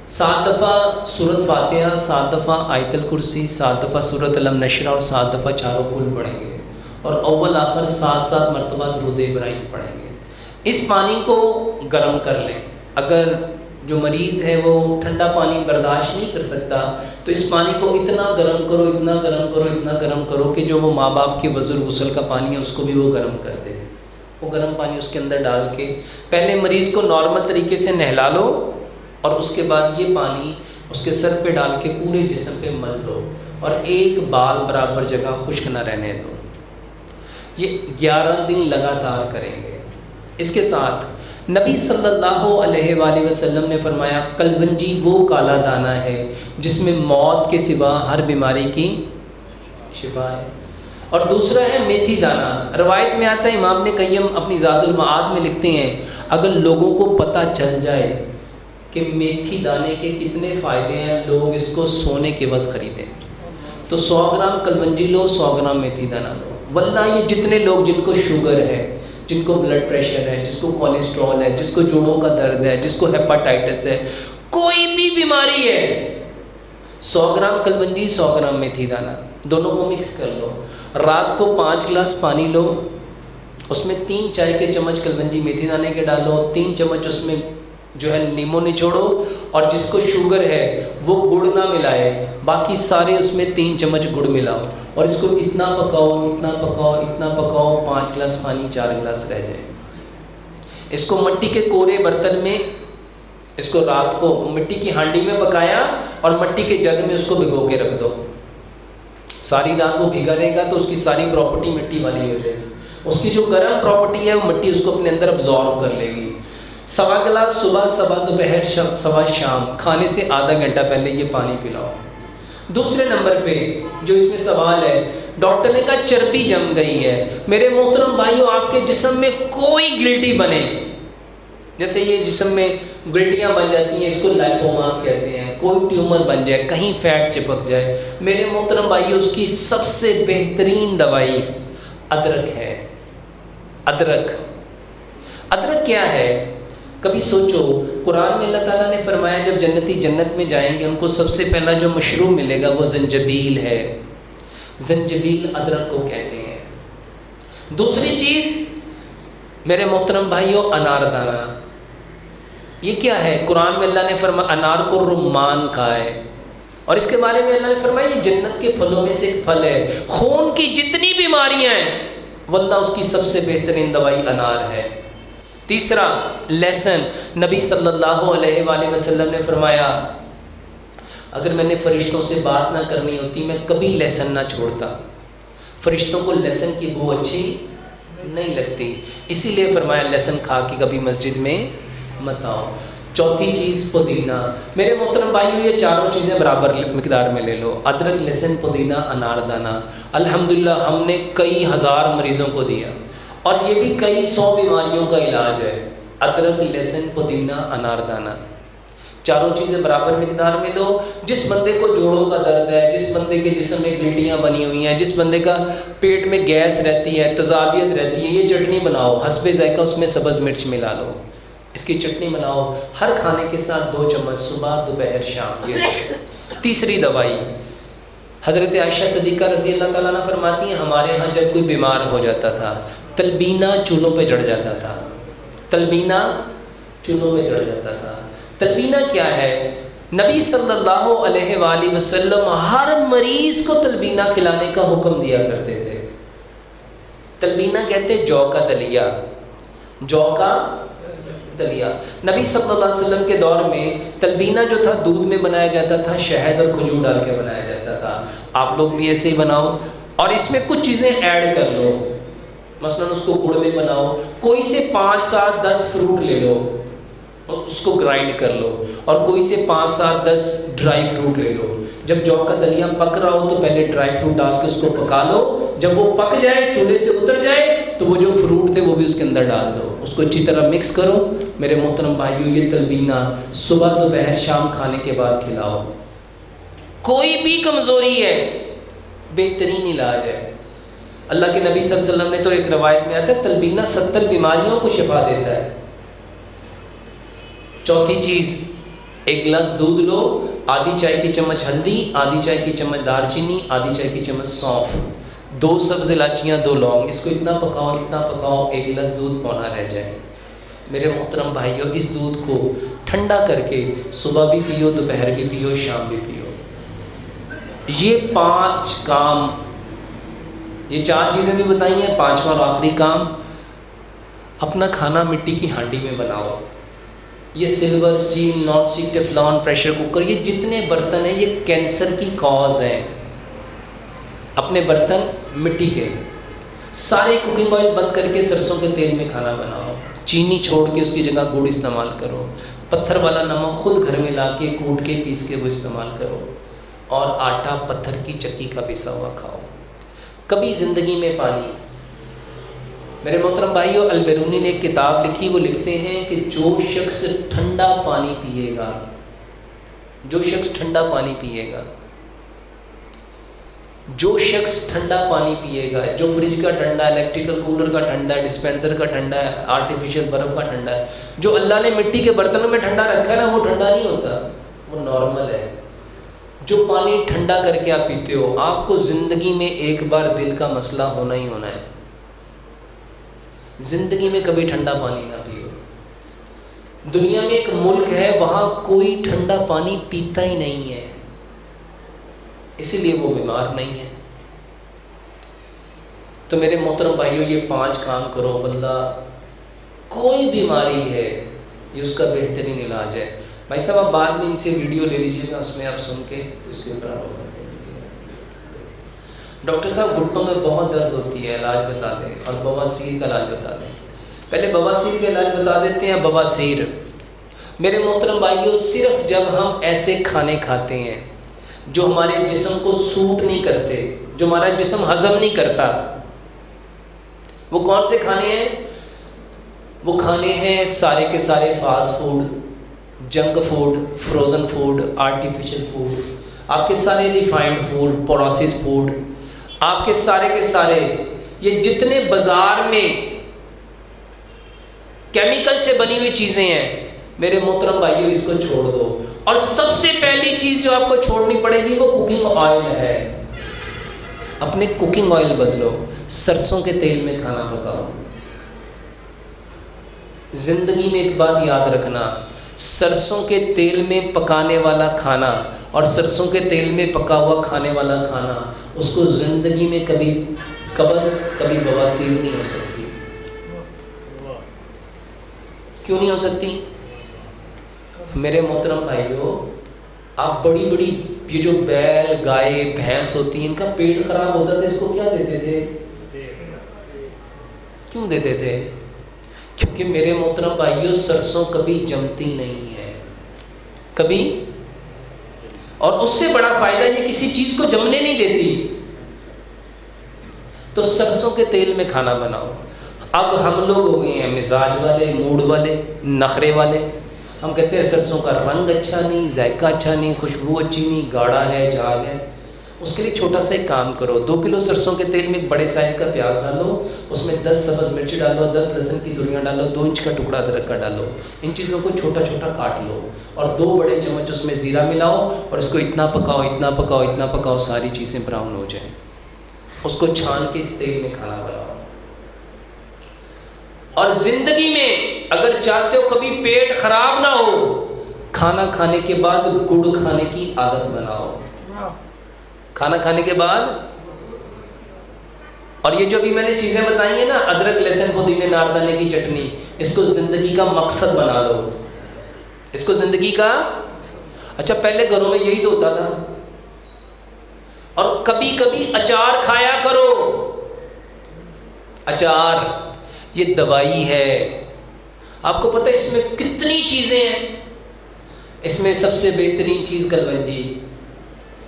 Speaker 2: 7 دفعہ سورۃ فاتحہ، 7 دفعہ آیت الکرسی، 7 دفعہ سورۃ الم نشرہ اور 7 دفعہ چاروں کل پڑھیں گے. اور اول آخر 7 مرتبہ درود ابراہیم پڑھیں گے. اس پانی کو گرم کر لیں. اگر جو مریض ہے وہ ٹھنڈا پانی برداشت نہیں کر سکتا تو اس پانی کو اتنا گرم کرو، اتنا گرم کرو، اتنا گرم کرو کہ جو وہ ماں باپ کے وضو غسل کا پانی ہے اس کو بھی وہ گرم کر دے. وہ گرم پانی اس کے اندر ڈال کے پہلے مریض کو نارمل طریقے سے نہلا لو اور اس کے بعد یہ پانی اس کے سر پہ ڈال کے پورے جسم پہ مل دو اور ایک بال برابر جگہ خشک نہ رہنے دو. یہ 11 دن لگاتار کریں گے. اس کے ساتھ نبی صلی اللہ علیہ وآلہ وسلم نے فرمایا کلبنجی وہ کالا دانہ ہے جس میں موت کے سوا ہر بیماری کی شفا ہے. اور دوسرا ہے میتھی دانہ. روایت میں آتا ہے، امام ابن قیم اپنی زاد المعاد میں لکھتے ہیں، اگر لوگوں کو پتہ چل جائے کہ میتھی دانے کے کتنے فائدے ہیں، لوگ اس کو سونے کے عوض خریدیں. تو 100 گرام کلبنجی لو، 100 گرام میتھی دانہ لو. ورنہ یہ جتنے لوگ جن کو شوگر ہے، جن کو بلڈ پریشر ہے، جس کو کولیسٹرول ہے، جس کو جوڑوں کا درد ہے، جس کو ہیپاٹائٹس ہے، کوئی بھی بیماری ہے، 100 گرام کلبنجی 100 گرام میتھی دانہ دونوں کو مکس کر لو. رات کو 5 گلاس پانی لو، اس میں 3 چائے کے چمچ کلبنجی میتھی دانے کے ڈالو، 3 چمچ اس میں جو ہے لیموں نچوڑو، اور جس کو شوگر ہے وہ گڑ نہ ملائے، باقی سارے اس میں 3 چمچ گڑ ملاؤ اور اس کو اتنا پکاؤ اتنا پکاؤ اتنا پکاؤ 5 گلاس پانی 4 گلاس رہ جائے. اس کو مٹی کے کورے برتن میں، اس کو رات کو مٹی کی ہانڈی میں پکایا اور مٹی کے جگ میں اس کو بھگو کے رکھ دو. ساری رات وہ بھیگا رہے گا تو اس کی ساری پراپرٹی مٹی والی ہو جائے گی. اس کی جو گرم پراپرٹی ہے وہ مٹی اس کو اپنے اندر ابزارب کر لے گی. 1.25 گلاس صبح، 1.25 دوپہر، 1.25 شام، کھانے سے آدھا گھنٹہ پہلے یہ پانی پلاؤ. دوسرے نمبر پہ جو اس میں سوال ہے، ڈاکٹر نے کہا چربی جم گئی ہے. میرے محترم بھائیو، آپ کے جسم میں کوئی گلٹی بنے، جیسے یہ جسم میں گلٹیاں بن جاتی ہیں، اس کو لائپوماس کہتے ہیں، کوئی ٹیومر بن جائے، کہیں فیٹ چپک جائے، میرے محترم بھائیو اس کی سب سے بہترین دوائی ادرک ہے. ادرک کیا ہے؟ کبھی سوچو، قرآن میں اللہ تعالیٰ نے فرمایا جب جنتی جنت میں جائیں گے ان کو سب سے پہلا جو مشروب ملے گا وہ زنجبیل ہے. زنجبیل ادرک کو کہتے ہیں. دوسری چیز میرے محترم بھائیو، انار دانہ. یہ کیا ہے؟ قرآن میں اللہ نے فرمایا انار کو رمان کہا ہے، اور اس کے بارے میں اللہ نے فرمایا یہ جنت کے پھلوں میں سے ایک پھل ہے. خون کی جتنی بیماریاں ہیں واللہ اس کی سب سے بہترین دوائی انار ہے. تیسرا لہسن. نبی صلی اللہ علیہ وآلہ وسلم نے فرمایا اگر میں نے فرشتوں سے بات نہ کرنی ہوتی میں کبھی لہسن نہ چھوڑتا. فرشتوں کو لہسن کی بو اچھی نہیں لگتی، اسی لیے فرمایا لہسن کھا کے کبھی مسجد میں مت آؤ. چوتھی چیز پودینہ. میرے محترم بھائیو یہ چاروں چیزیں برابر مقدار میں لے لو، ادرک، لہسن، پودینہ، انار دانہ. الحمدللہ ہم نے کئی ہزار مریضوں کو دیا اور یہ بھی کئی 100 بیماریوں کا علاج ہے. ادرک، لہسن، پودینہ، انار دانہ. چاروں چیزیں برابر مقدار میں لو. جس بندے کو جوڑوں کا درد ہے، جس بندے کے جسم میں گلٹیاں بنی ہوئی ہیں، جس بندے کا پیٹ میں گیس رہتی ہے، تذابیت رہتی ہے، یہ چٹنی بناؤ، حسب ذائقہ اس میں سبز مرچ ملا لو، اس کی چٹنی بناؤ ہر کھانے کے ساتھ 2 چمچ صبح دوپہر شام. یہ تیسری دوائی حضرت عائشہ صدیقہ رضی اللہ تعالیٰ عنہ فرماتی ہیں ہمارے ہاں جب کوئی بیمار ہو جاتا تھا تلبینہ چولوں پہ چڑھ جاتا تھا. تلبینہ چولوں پہ چڑھ جاتا تھا. تلبینہ کیا ہے؟ نبی صلی اللہ علیہ وآلہ وسلم ہر مریض کو تلبینہ کھلانے کا حکم دیا کرتے تھے. تلبینہ کہتے جو کا دلیا، جو کا دلیا. نبی صلی اللہ علیہ وسلم کے دور میں تلبینہ جو تھا دودھ میں بنایا جاتا تھا، شہد اور کھجور ڈال کے بنایا جاتا تھا. آپ لوگ بھی ایسے ہی بناؤ اور اس میں کچھ چیزیں ایڈ کر لو. مثلا اس کو گڑ میں بناؤ، کوئی سے 5 7 10 فروٹ لے لو اور اس کو گرائنڈ کر لو، اور کوئی سے 5 7 10 ڈرائی فروٹ لے لو. جب جو کا دلیا پک رہا ہو تو پہلے ڈرائی فروٹ ڈال کے اس کو پکا لو. جب وہ پک جائے، چولہے سے اتر جائے، تو وہ جو فروٹ تھے وہ بھی اس کے اندر ڈال دو. اس کو اچھی طرح مکس کرو. میرے محترم بھائیو، یہ تلبینہ صبح دوپہر شام کھانے کے بعد کھلاؤ. کوئی بھی کمزوری ہے بہترین علاج ہے. اللہ کے نبی صلی اللہ علیہ وسلم نے تو ایک روایت میں آتا ہے تلبینہ 70 بیماریوں کو شفا دیتا ہے. چوتھی چیز، 1 گلاس دودھ لو، آدھی چائے کی چمچ ہلدی، آدھی چائے کی چمچ دار چینی، آدھی چائے کی چمچ سونف، 2 سبز الائچیاں، 2 لونگ. اس کو اتنا پکاؤ 1 گلاس دودھ پونا رہ جائے. میرے محترم بھائیوں، اس دودھ کو ٹھنڈا کر کے صبح بھی پیو، دوپہر بھی پیو، شام بھی پیو. یہ 5 کام، یہ 4 چیزیں بھی بتائی ہیں. 5واں اور آخری کام، اپنا کھانا مٹی کی ہانڈی میں بناؤ. یہ silver, steel, non stick, Teflon, pressure cooker, یہ جتنے برتن ہیں یہ کینسر کی کاز ہیں. اپنے برتن مٹی کے، سارے کوکنگ آئل بند کر کے سرسوں کے تیل میں کھانا بناؤ. چینی چھوڑ کے اس کی جگہ گڑ استعمال کرو. پتھر والا نمک خود گھر میں لا کے کوٹ کے پیس کے وہ استعمال کرو. اور آٹا پتھر کی چکی کا پسا ہوا کھاؤ. کبھی زندگی میں پانی. میرے محترم بھائیو، البیرونی نے ایک کتاب لکھی، وہ لکھتے ہیں کہ جو شخص ٹھنڈا پانی پیے گا، جو شخص ٹھنڈا پانی پیے گا، جو شخص ٹھنڈا پانی پیے گا، جو فریج کا ٹھنڈا، الیکٹریکل کولر کا ٹھنڈا، ڈسپینسر کا ٹھنڈا ہے، آرٹیفیشل برف کا ٹھنڈا ہے، جو اللہ نے مٹی کے برتنوں میں ٹھنڈا رکھا ہے نا، وہ ٹھنڈا نہیں ہوتا، وہ نارمل ہے. جو پانی ٹھنڈا کر کے آپ پیتے ہو، آپ کو زندگی میں ایک بار دل کا مسئلہ ہونا ہی ہونا ہے. زندگی میں کبھی ٹھنڈا پانی نہ پیو. دنیا میں ایک ملک ہے وہاں کوئی ٹھنڈا پانی پیتا ہی نہیں ہے، اسی لیے وہ بیمار نہیں ہے. تو میرے محترم بھائیو، یہ 5 کام کرو، بندہ کوئی بیماری ہے یہ اس کا بہترین علاج ہے. بھائی صاحب آپ بعد میں ان سے ویڈیو لے لیجیے گا، اس میں آپ سن کے اس کے اوپر آپ کر دیجیے گا. ڈاکٹر صاحب گھٹنوں میں بہت درد ہوتی ہے، علاج بتا دیں، اور بواسیر کا علاج بتا دیں. پہلے بواسیر کا علاج بتا دیتے ہیں. بواسیر میرے محترم بھائیو، صرف جب ہم ایسے کھانے کھاتے ہیں جو ہمارے جسم کو سوٹ نہیں کرتے، جو ہمارا جسم ہضم نہیں کرتا، وہ کون سے کھانے ہیں؟ وہ کھانے ہیں سارے کے سارے fast food, junk food, frozen food, artificial food, آپ کے سارے ریفائنڈ فوڈ، پروسیس فوڈ، آپ کے سارے یہ جتنے بازار میں کیمیکل سے بنی ہوئی چیزیں ہیں، میرے محترم بھائیو اس کو چھوڑ دو. اور سب سے پہلی چیز جو آپ کو چھوڑنی پڑے گی وہ کوکنگ آئل ہے. اپنے کوکنگ آئل بدلو، سرسوں کے تیل میں کھانا پکاؤ. زندگی میں ایک بات یاد رکھنا، سرسوں کے تیل میں پکانے والا کھانا اور سرسوں کے تیل میں پکا ہوا کھانے والا کھانا، اس کو زندگی میں کبھی قبض، کبھی بواسیر نہیں ہو سکتی. کیوں نہیں ہو سکتی؟ میرے محترم بھائیو، آپ بڑی بڑی یہ جو بیل، گائے، بھینس ہوتی ہیں، ان کا پیٹ خراب ہوتا تھا، اس کو کیا دیتے تھے؟ کیوں دیتے تھے؟ کیونکہ میرے محترم بھائیو، سرسوں کبھی جمتی نہیں ہے، کبھی. اور اس سے بڑا فائدہ یہ کسی چیز کو جمنے نہیں دیتی. تو سرسوں کے تیل میں کھانا بناؤ. اب ہم لوگ ہو گئے ہیں مزاج والے، موڈ والے، نخرے والے. ہم کہتے ہیں سرسوں کا رنگ اچھا نہیں، ذائقہ اچھا نہیں، خوشبو اچھی نہیں، گاڑھا ہے، جھاگ ہے. اس کے لیے چھوٹا سا ایک کام کرو، 2 کلو سرسوں کے تیل میں ایک بڑے سائز کا پیاز ڈالو، اس میں 10 سبز مرچی ڈالو، 10 لہسن کی تلیاں ڈالو، 2 انچ کا ٹکڑا ادرک کا ڈالو. ان چیزوں کو چھوٹا چھوٹا کاٹ لو اور 2 بڑے چمچ اس میں زیرہ ملاؤ اور اس کو اتنا پکاؤ اتنا پکاؤ اتنا پکاؤ ساری چیزیں براؤن ہو جائیں. اس کو چھان کے اس تیل میں کھانا بناؤ. اور زندگی میں اگر چاہتے ہو کبھی پیٹ خراب نہ ہو، کھانا کھانے کے بعد گڑ کھانے کی عادت بناؤ. کھانا کھانے کے بعد. اور یہ جو بھی میں نے چیزیں بتائی ہیں نا، ادرک لہسن پودینے ناردانے کی چٹنی، اس کو زندگی کا مقصد بنا لو. اس کو زندگی کا. اچھا پہلے گھروں میں یہی تو ہوتا تھا. اور کبھی کبھی اچار کھایا کرو. اچار یہ دوائی ہے. آپ کو پتہ ہے اس میں کتنی چیزیں ہیں. اس میں سب سے بہترین چیز کلونجی،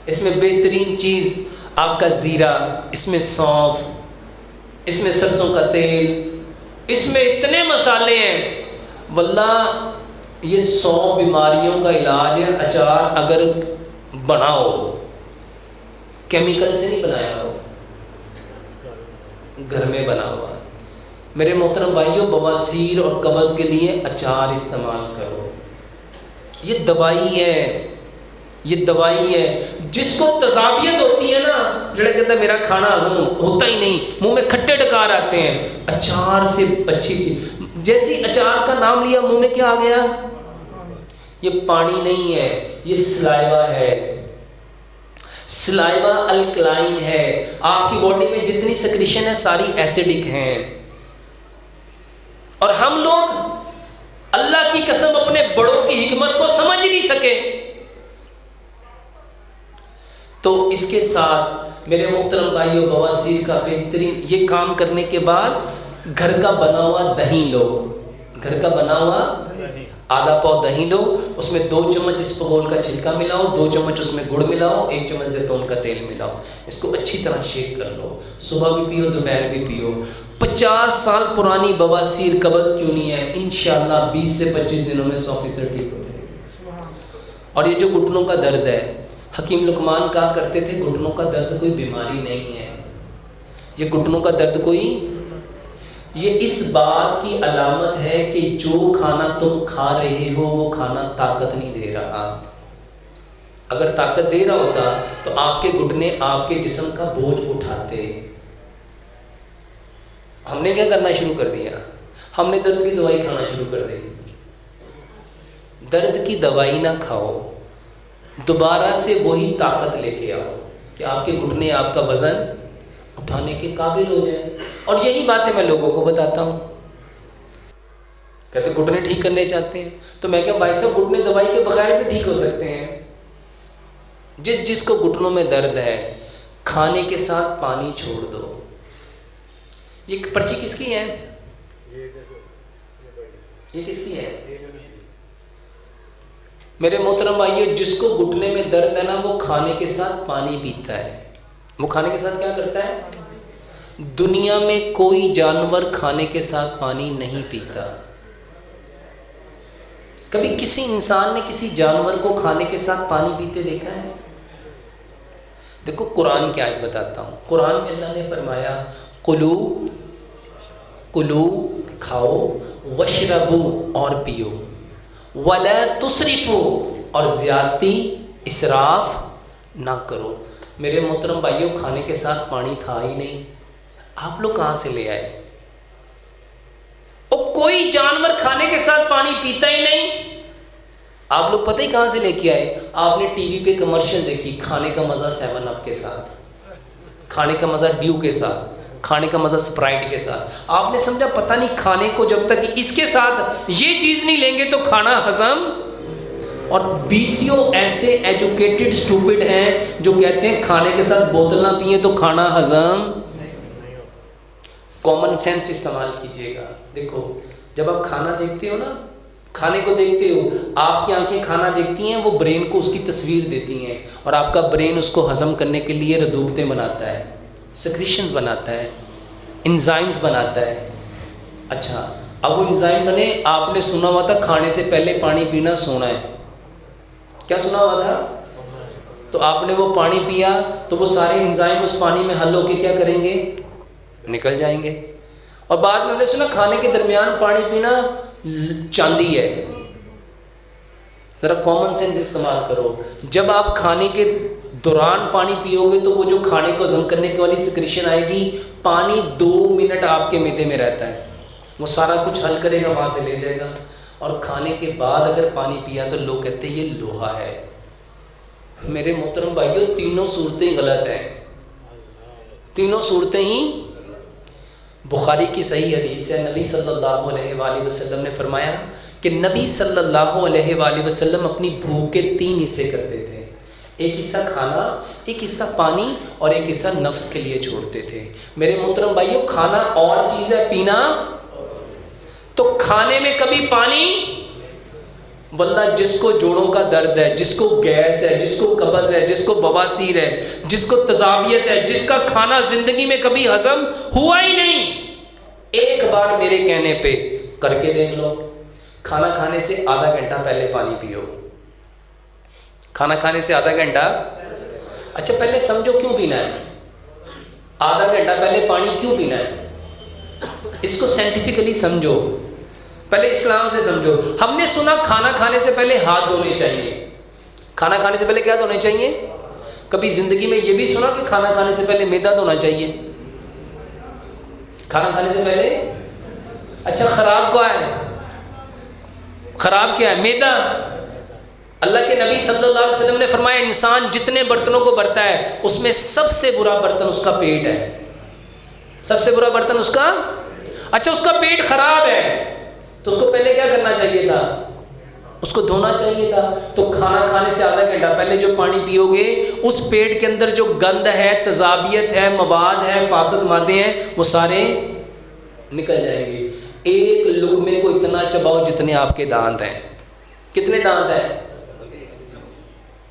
Speaker 2: اس میں بہترین چیز آپ کا زیرہ، اس میں سونف، اس میں سرسوں کا تیل، اس میں اتنے مسالے ہیں. واللہ یہ 100 بیماریوں کا علاج ہے. اچار اگر بناؤ کیمیکل سے نہیں بنایا ہو، گھر میں بنا ہوا. میرے محترم بھائیوں، بواسیر اور قبض کے لیے اچار استعمال کرو. یہ دوائی ہے، یہ دوائی ہے. جس کو تذابیت ہوتی ہے نا، جڑا کہتا ہے میرا کھانا ہضم ہوتا ہی نہیں، منہ میں کھٹے ڈکار آتے ہیں، اچار سے اچھی چیز. جیسی اچار کا نام لیا منہ میں کیا آ گیا؟ یہ پانی نہیں ہے، یہ سلائیوا ہے. سلائیوا الکلائن ہے. آپ کی باڈی میں جتنی سیکریشن ہے ساری ایسیڈک ہیں. اور ہم لوگ اللہ کی قسم اپنے بڑوں کی حکمت کو سمجھ نہیں سکے. تو اس کے ساتھ میرے محترم بھائیوں، بواسیر کا بہترین یہ کام کرنے کے بعد گھر کا بنا ہوا دہی لو. گھر کا بنا ہوا آدھا پاؤ دہی لو، اس میں 2 چمچ اسپغول کا چھلکا ملاؤ، 2 چمچ اس میں گڑ ملاؤ، 1 چمچ زیتون کا تیل ملاؤ. اس کو اچھی طرح شیک کر لو. صبح بھی پیو، دوپہر بھی پیو. 50 سال پرانی بواسیر قبض کیوں نہیں ہے، انشاءاللہ 20 سے 25 دنوں میں 100% ٹھیک ہو جائے گی. اور یہ جو گھٹنوں کا درد ہے، حکیم لقمان کہا کرتے تھے گھٹنوں کا درد کوئی بیماری نہیں ہے. یہ گھٹنوں کا درد کوئی، یہ اس بات کی علامت ہے کہ جو کھانا تم کھا رہے ہو وہ کھانا طاقت نہیں دے رہا. اگر طاقت دے رہا ہوتا تو آپ کے گھٹنے آپ کے جسم کا بوجھ اٹھاتے. ہم نے کیا کرنا شروع کر دیا؟ ہم نے درد کی دوائی کھانا شروع کر دی. درد کی دوائی نہ کھاؤ، دوبارہ سے وہی طاقت لے کے آؤ کہ آپ کے گھٹنے آپ کا وزن اٹھانے کے قابل ہو جائے. اور یہی باتیں میں لوگوں کو بتاتا ہوں. کہتے گھٹنے ٹھیک کرنے چاہتے ہیں تو میں کہا بھائی صاحب گھٹنے دوائی کے بغیر بھی ٹھیک ہو سکتے ہیں. جس کو گھٹنوں میں درد ہے کھانے کے ساتھ پانی چھوڑ دو. یہ پرچی کس کی ہے؟ یہ کس کی ہے؟ میرے محترم بھائیو، جس کو گھٹنے میں درد ہے نا وہ کھانے کے ساتھ پانی پیتا ہے. وہ کھانے کے ساتھ کیا کرتا ہے؟ دنیا میں کوئی جانور کھانے کے ساتھ پانی نہیں پیتا. کبھی کسی انسان نے کسی جانور کو کھانے کے ساتھ پانی پیتے دیکھا ہے؟ دیکھو قرآن کی آیت بتاتا ہوں. قرآن میں اللہ نے فرمایا کلو کھاؤ، وشربو اور پیو، ولا تسرفو اور زیادتی اسراف نہ کرو. میرے محترم بھائیوں، کھانے کے ساتھ پانی تھا ہی نہیں، آپ لوگ کہاں سے لے آئے؟ اور کوئی جانور کھانے کے ساتھ پانی پیتا ہی نہیں، آپ لوگ پتہ ہی کہاں سے لے کے آئے؟ آپ نے ٹی وی پہ کمرشل دیکھی، کھانے کا مزہ 7 اپ کے ساتھ، کھانے کا مزہ ڈیو کے ساتھ، کھانے کا مزہ سپرائٹ کے ساتھ. آپ نے سمجھا پتہ نہیں کھانے کو جب تک اس کے ساتھ یہ چیز نہیں لیں گے تو کھانا ہضم. اور 20 ایسے ایجوکیٹڈ اسٹوپڈ ہیں جو کہتے ہیں کھانے کے ساتھ بوتل نہ پئیں تو کھانا ہضم. کامن سینس استعمال کیجیے گا. دیکھو جب آپ کھانا دیکھتے ہو نا، کھانے کو دیکھتے ہو، آپ کی آنکھیں کھانا دیکھتی ہیں، وہ برین کو اس کی تصویر دیتی ہیں اور آپ کا برین اس کو ہضم کرنے کے لیے ردوبتیں بناتا ہے، سیکریشنز بناتا ہے، انزائمز بناتا ہے. اچھا اب وہ انزائم بنے. آپ نے سنا ہوا تھا کھانے سے پہلے پانی پینا سونا ہے. کیا سنا ہوا تھا؟ تو آپ نے وہ پانی پیا تو وہ سارے انزائم اس پانی میں حل ہو کے کیا کریں گے؟ نکل جائیں گے. اور بعد میں ہم نے سنا کھانے کے درمیان پانی پینا چاندی ہے. ذرا کامن سینس استعمال کرو. جب آپ کھانے کے دوران پانی پیو گے تو وہ جو کھانے کو ہضم کرنے والی سیکریشن آئے گی، پانی 2 منٹ آپ کے معدے میں رہتا ہے، وہ سارا کچھ حل کرے گا، وہاں سے لے جائے گا. اور کھانے کے بعد اگر پانی پیا تو لوگ کہتے ہیں یہ لوہا ہے. میرے محترم بھائیو، تینوں صورتیں غلط ہیں. تینوں صورتیں ہی. بخاری کی صحیح حدیث ہے، نبی صلی اللہ علیہ وآلہ وسلم نے فرمایا کہ نبی صلی اللہ علیہ وآلہ وسلم اپنی بھوک کے 3 حصے کرتے تھے. ایک حصہ کھانا، ایک حصہ پانی، اور ایک حصہ نفس کے لیے چھوڑتے تھے. میرے محترم بھائیو، کھانا اور چیز ہے، پینا تو کھانے میں کبھی پانی. واللہ جس کو جوڑوں کا درد ہے، جس کو گیس ہے، جس کو قبض ہے، جس کو بواسیر ہے، جس کو تذابیت ہے، جس کا کھانا زندگی میں کبھی ہضم ہوا ہی نہیں، ایک بار میرے کہنے پہ کر کے دیکھ لو. کھانا کھانے سے آدھا گھنٹہ پہلے پانی پیو. کھانا کھانے سے آدھا گھنٹہ. اچھا پہلے سمجھو کیوں پینا ہے. آدھا گھنٹہ پہلے پانی کیوں پینا ہے، اس کو سائنٹیفکلی سمجھو. پہلے اسلام سے سمجھو. ہم نے سنا کھانا کھانے سے پہلے ہاتھ دھونے چاہیے. کھانا کھانے سے پہلے کیا دھونے چاہیے؟ کبھی زندگی میں یہ بھی سنا کہ کھانا کھانے سے پہلے میدا دھونا چاہیے؟ کھانا کھانے سے پہلے. اچھا خراب کیا ہے؟ خراب کیا ہے؟ میدا. اللہ کے نبی صلی اللہ علیہ وسلم نے فرمایا انسان جتنے برتنوں کو بھرتا ہے اس میں سب سے برا برتن اس کا پیٹ ہے. سب سے برا برتن اس کا. اچھا اس کا پیٹ خراب ہے تو اس کو پہلے کیا کرنا چاہیے تھا؟ اس کو دھونا چاہیے تھا. تو کھانا کھانے سے آدھا گھنٹہ پہلے جو پانی پیو گے اس پیٹ کے اندر جو گند ہے، تذابیت ہے، مواد ہے، فاسد مادے ہیں، وہ سارے نکل جائیں گے. ایک لقمے کو اتنا چباؤ جتنے آپ کے دانت ہیں. کتنے دانت ہیں؟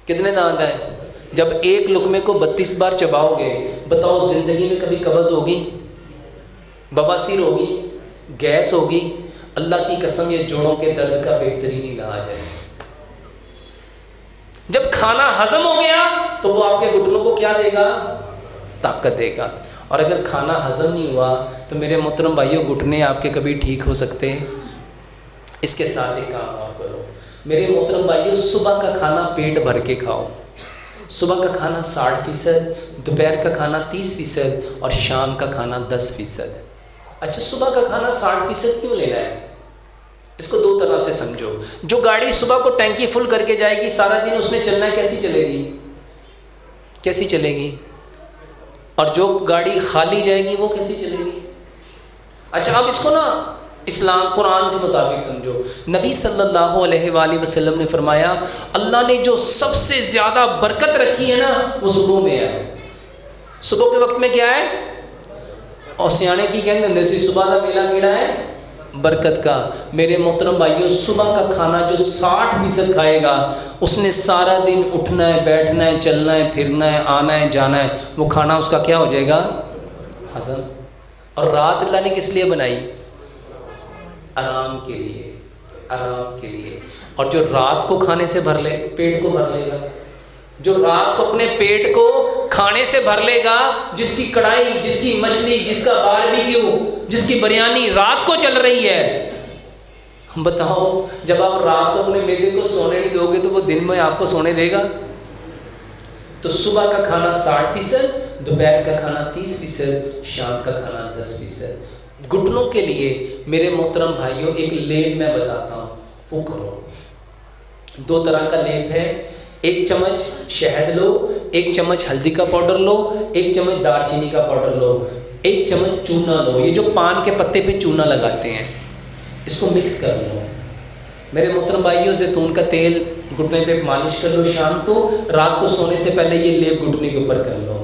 Speaker 2: کتنے دانت ہیں؟ جب ایک لقمے کو 32 بار چباؤ گے، بتاؤ زندگی میں کبھی قبض ہوگی، بواسیر ہوگی، گیس ہوگی؟ اللہ کی قسم یہ جوڑوں کے درد کا بہترین علاج ہے. جب کھانا ہضم ہو گیا تو وہ آپ کے گھٹنوں کو کیا دے گا؟ طاقت دے گا. اور اگر کھانا ہضم نہیں ہوا تو میرے محترم بھائیوں گھٹنے آپ کے کبھی ٹھیک ہو سکتے ہیں؟ اس کے ساتھ ایک کام اور کرو میرے محترم بھائیوں، صبح کا کھانا پیٹ بھر کے کھاؤ. صبح کا کھانا 60%، دوپہر کا کھانا 30% اور شام کا کھانا 10%. اچھا صبح کا کھانا 60% کیوں لینا ہے؟ اس کو 2 طرح سے سمجھو. جو گاڑی صبح کو ٹینکی فل کر کے جائے گی، سارا دن اس نے چلنا ہے، کیسی چلے گی؟ کیسی چلے گی؟ اور جو گاڑی خالی جائے گی وہ کیسی چلے گی؟ اچھا اب اس کو نا اسلام قرآن کے مطابق سمجھو. نبی صلی اللہ علیہ وآلہ وسلم نے فرمایا اللہ نے جو سب سے زیادہ برکت رکھی ہے نا وہ صبح میں ہے. صبح کے وقت میں کیا ہے؟ اور سیانے کی کہتے ہیں سی صبح کا میلہ کیڑا ہے؟ برکت کا. میرے محترم بھائیوں صبح کا کھانا جو 60% کھائے گا اس نے سارا دن اٹھنا ہے، بیٹھنا ہے، چلنا ہے، پھرنا ہے، آنا ہے، جانا ہے، وہ کھانا اس کا کیا ہو جائے گا؟ ہضم. اور رات اللہ نے کس لیے بنائی؟ آرام کے لیے. آرام کے لیے. اور جو رات کو کھانے سے بھر لے، پیٹ کو بھر لے گا، جو رات کو اپنے پیٹ کو کھانے سے بھر لے گا، جس کی کڑھائی، جس کی مچھلی، جس کا باربیکیو، جس کی بریانی رات کو چل رہی ہے، بتاؤ جب آپ رات کو اپنے میدے کو سونے نہیں دو گے تو وہ دن میں آپ کو سونے دے گا؟ تو صبح کا کھانا 60%، دوپہر کا کھانا 30%، شام کا کھانا 10%. گھٹنوں کے لیے میرے محترم بھائیوں ایک لیپ میں بتاتا ہوں، وہ کرو. 2 طرح کا لیپ ہے. 1 چمچ شہد لو، 1 چمچ ہلدی کا پاؤڈر لو، 1 چمچ دار چینی کا پاؤڈر لو، 1 چمچ چونا لو. یہ جو پان کے پتے پہ چونا لگاتے ہیں اس کو مکس کر لو. میرے محترم بھائیوں زیتون کا تیل گھٹنے پہ مالش کر لو شام کو. رات کو سونے سے پہلے یہ لیپ گھٹنے کے اوپر کر لو.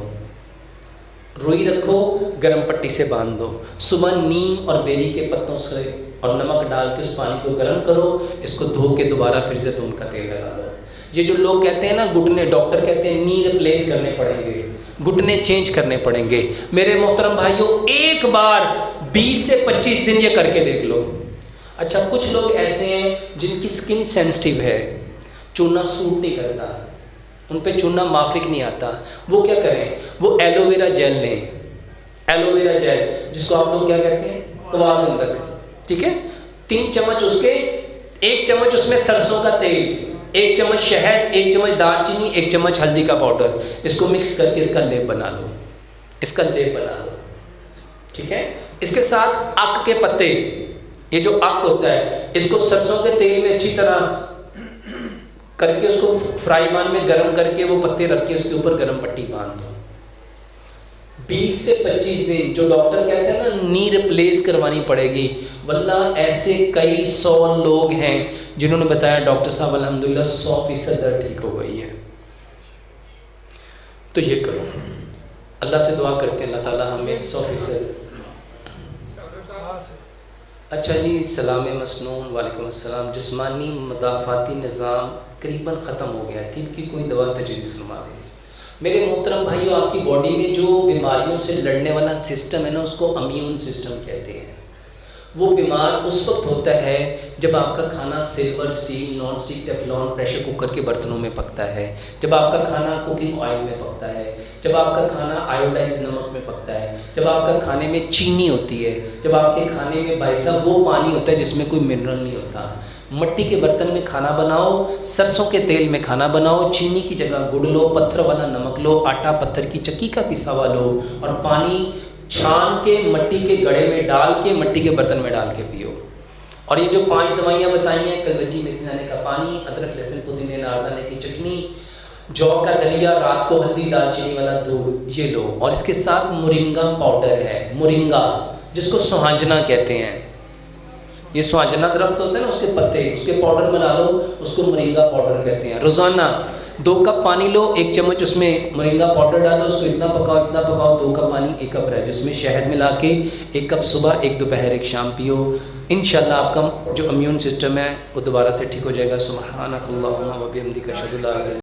Speaker 2: روئی رکھو، گرم پٹی سے باندھ دو. صبح نیم اور بیری کے پتوں سے اور نمک ڈال کے اس پانی کو گرم کرو، اس کو دھو کے دوبارہ پھر زیتون کا تیل لگا دو. یہ جو لوگ کہتے ہیں نا گھٹنے، ڈاکٹر کہتے ہیں نی ریپلیس کرنے پڑیں گے، گھٹنے چینج کرنے پڑیں گے. میرے محترم بھائیوں ایک بار 20 سے 25 دن یہ کر کے دیکھ لو. اچھا کچھ لوگ ایسے ہیں جن کی سکن سینسٹیو ہے، چونا سوٹ نہیں کرتا، ان پہ چونا مافک نہیں آتا، وہ کیا کریں؟ وہ ایلو ویرا جیل لیں، ایلو ویرا جیل جس کو آپ لوگ کیا کہتے ہیں؟ قوال گندک، ٹھیک ہے؟ 3 چمچ اس کے، 1 چمچ اس میں سرسوں کا تیل، 1 چمچ شہد، 1 چمچ دار چینی، 1 چمچ ہلدی کا پاؤڈر، اس کو مکس کر کے اس کا لیپ بنا لو، اس کا لیپ بنا لو، ٹھیک ہے؟ اس کے ساتھ اک کے پتے، یہ جو اک ہوتا ہے اس کو سرسوں کے تیل میں اچھی طرح کر کے اس کو فرائی پین میں گرم کر کے وہ پتے رکھ کے اس کے اوپر گرم پٹی باندھ دو۔ 20 سے 25 دن، جو ڈاکٹر کہتے ہیں نا نی ریپلیس کروانی پڑے گی، واللہ ایسے کئی 100 لوگ ہیں جنہوں نے بتایا ڈاکٹر صاحب الحمدللہ 100% درد ٹھیک ہو گئی ہے۔ تو یہ کرو، اللہ سے دعا کرتے ہیں اللہ تعالیٰ ہمیں 100%۔ اچھا جی، سلام مسنون، وعلیکم السلام۔ جسمانی مدافعاتی نظام قریباً ختم ہو گیا ہے، طب کی کوئی دوا تجویز فرما دیں۔ میرے محترم بھائیو، آپ کی باڈی میں جو بیماریوں سے لڑنے والا سسٹم ہے نا، اس کو امیون سسٹم کہتے ہیں۔ وہ بیمار اس وقت ہوتا ہے جب آپ کا کھانا silver, steel, non stick, Teflon, pressure cooker کے برتنوں میں پکتا ہے، جب آپ کا کھانا کوکنگ آئل میں پکتا ہے، جب آپ کا کھانا آیوڈائز نمک میں پکتا ہے، جب آپ کا کھانے میں چینی ہوتی ہے، جب آپ کے کھانے میں بھائی صاحب وہ پانی ہوتا ہے جس میں کوئی منرل نہیں ہوتا۔ مٹی کے برتن میں کھانا بناؤ، سرسوں کے تیل میں کھانا بناؤ، چینی کی جگہ گڑ لو، پتھر والا نمک لو، آٹا پتھر کی چکی کا پسا ہوا لو، اور پانی چھان کے مٹی کے گڑھے میں ڈال کے مٹی کے برتن میں ڈال کے پیو۔ اور یہ جو 5 دوائیاں بتائی ہیں، کلوجی میتھی دانے کا پانی، ادرک لہسن پودینے ناردانے کی چٹنی، جو کا دلیا، رات کو ہلدی دال چینی والا دودھ، یہ لو۔ اور اس کے ساتھ مورنگا پاؤڈر ہے، مورنگا جس کو سہانجنا کہتے ہیں، یہ سہانجنا درخت ہوتا ہے نا، اس کے پتے، اس کے پاؤڈر بنا لو، اس کو مورنگا پاؤڈر کہتے ہیں۔ روزانہ 2 کپ پانی لو، 1 چمچ اس میں مورنگا پاؤڈر ڈالو، اس کو اتنا پکاؤ 2 کپ پانی 1 کپ رہ جس میں شہد ملا کے 1 کپ صبح، 1 دوپہر، 1 شام پیو۔ انشاءاللہ آپ کا جو امیون سسٹم ہے وہ دوبارہ سے ٹھیک ہو جائے گا۔ سبحانک اللہم و بحمدک، اشہد ان لا الہ الا انت۔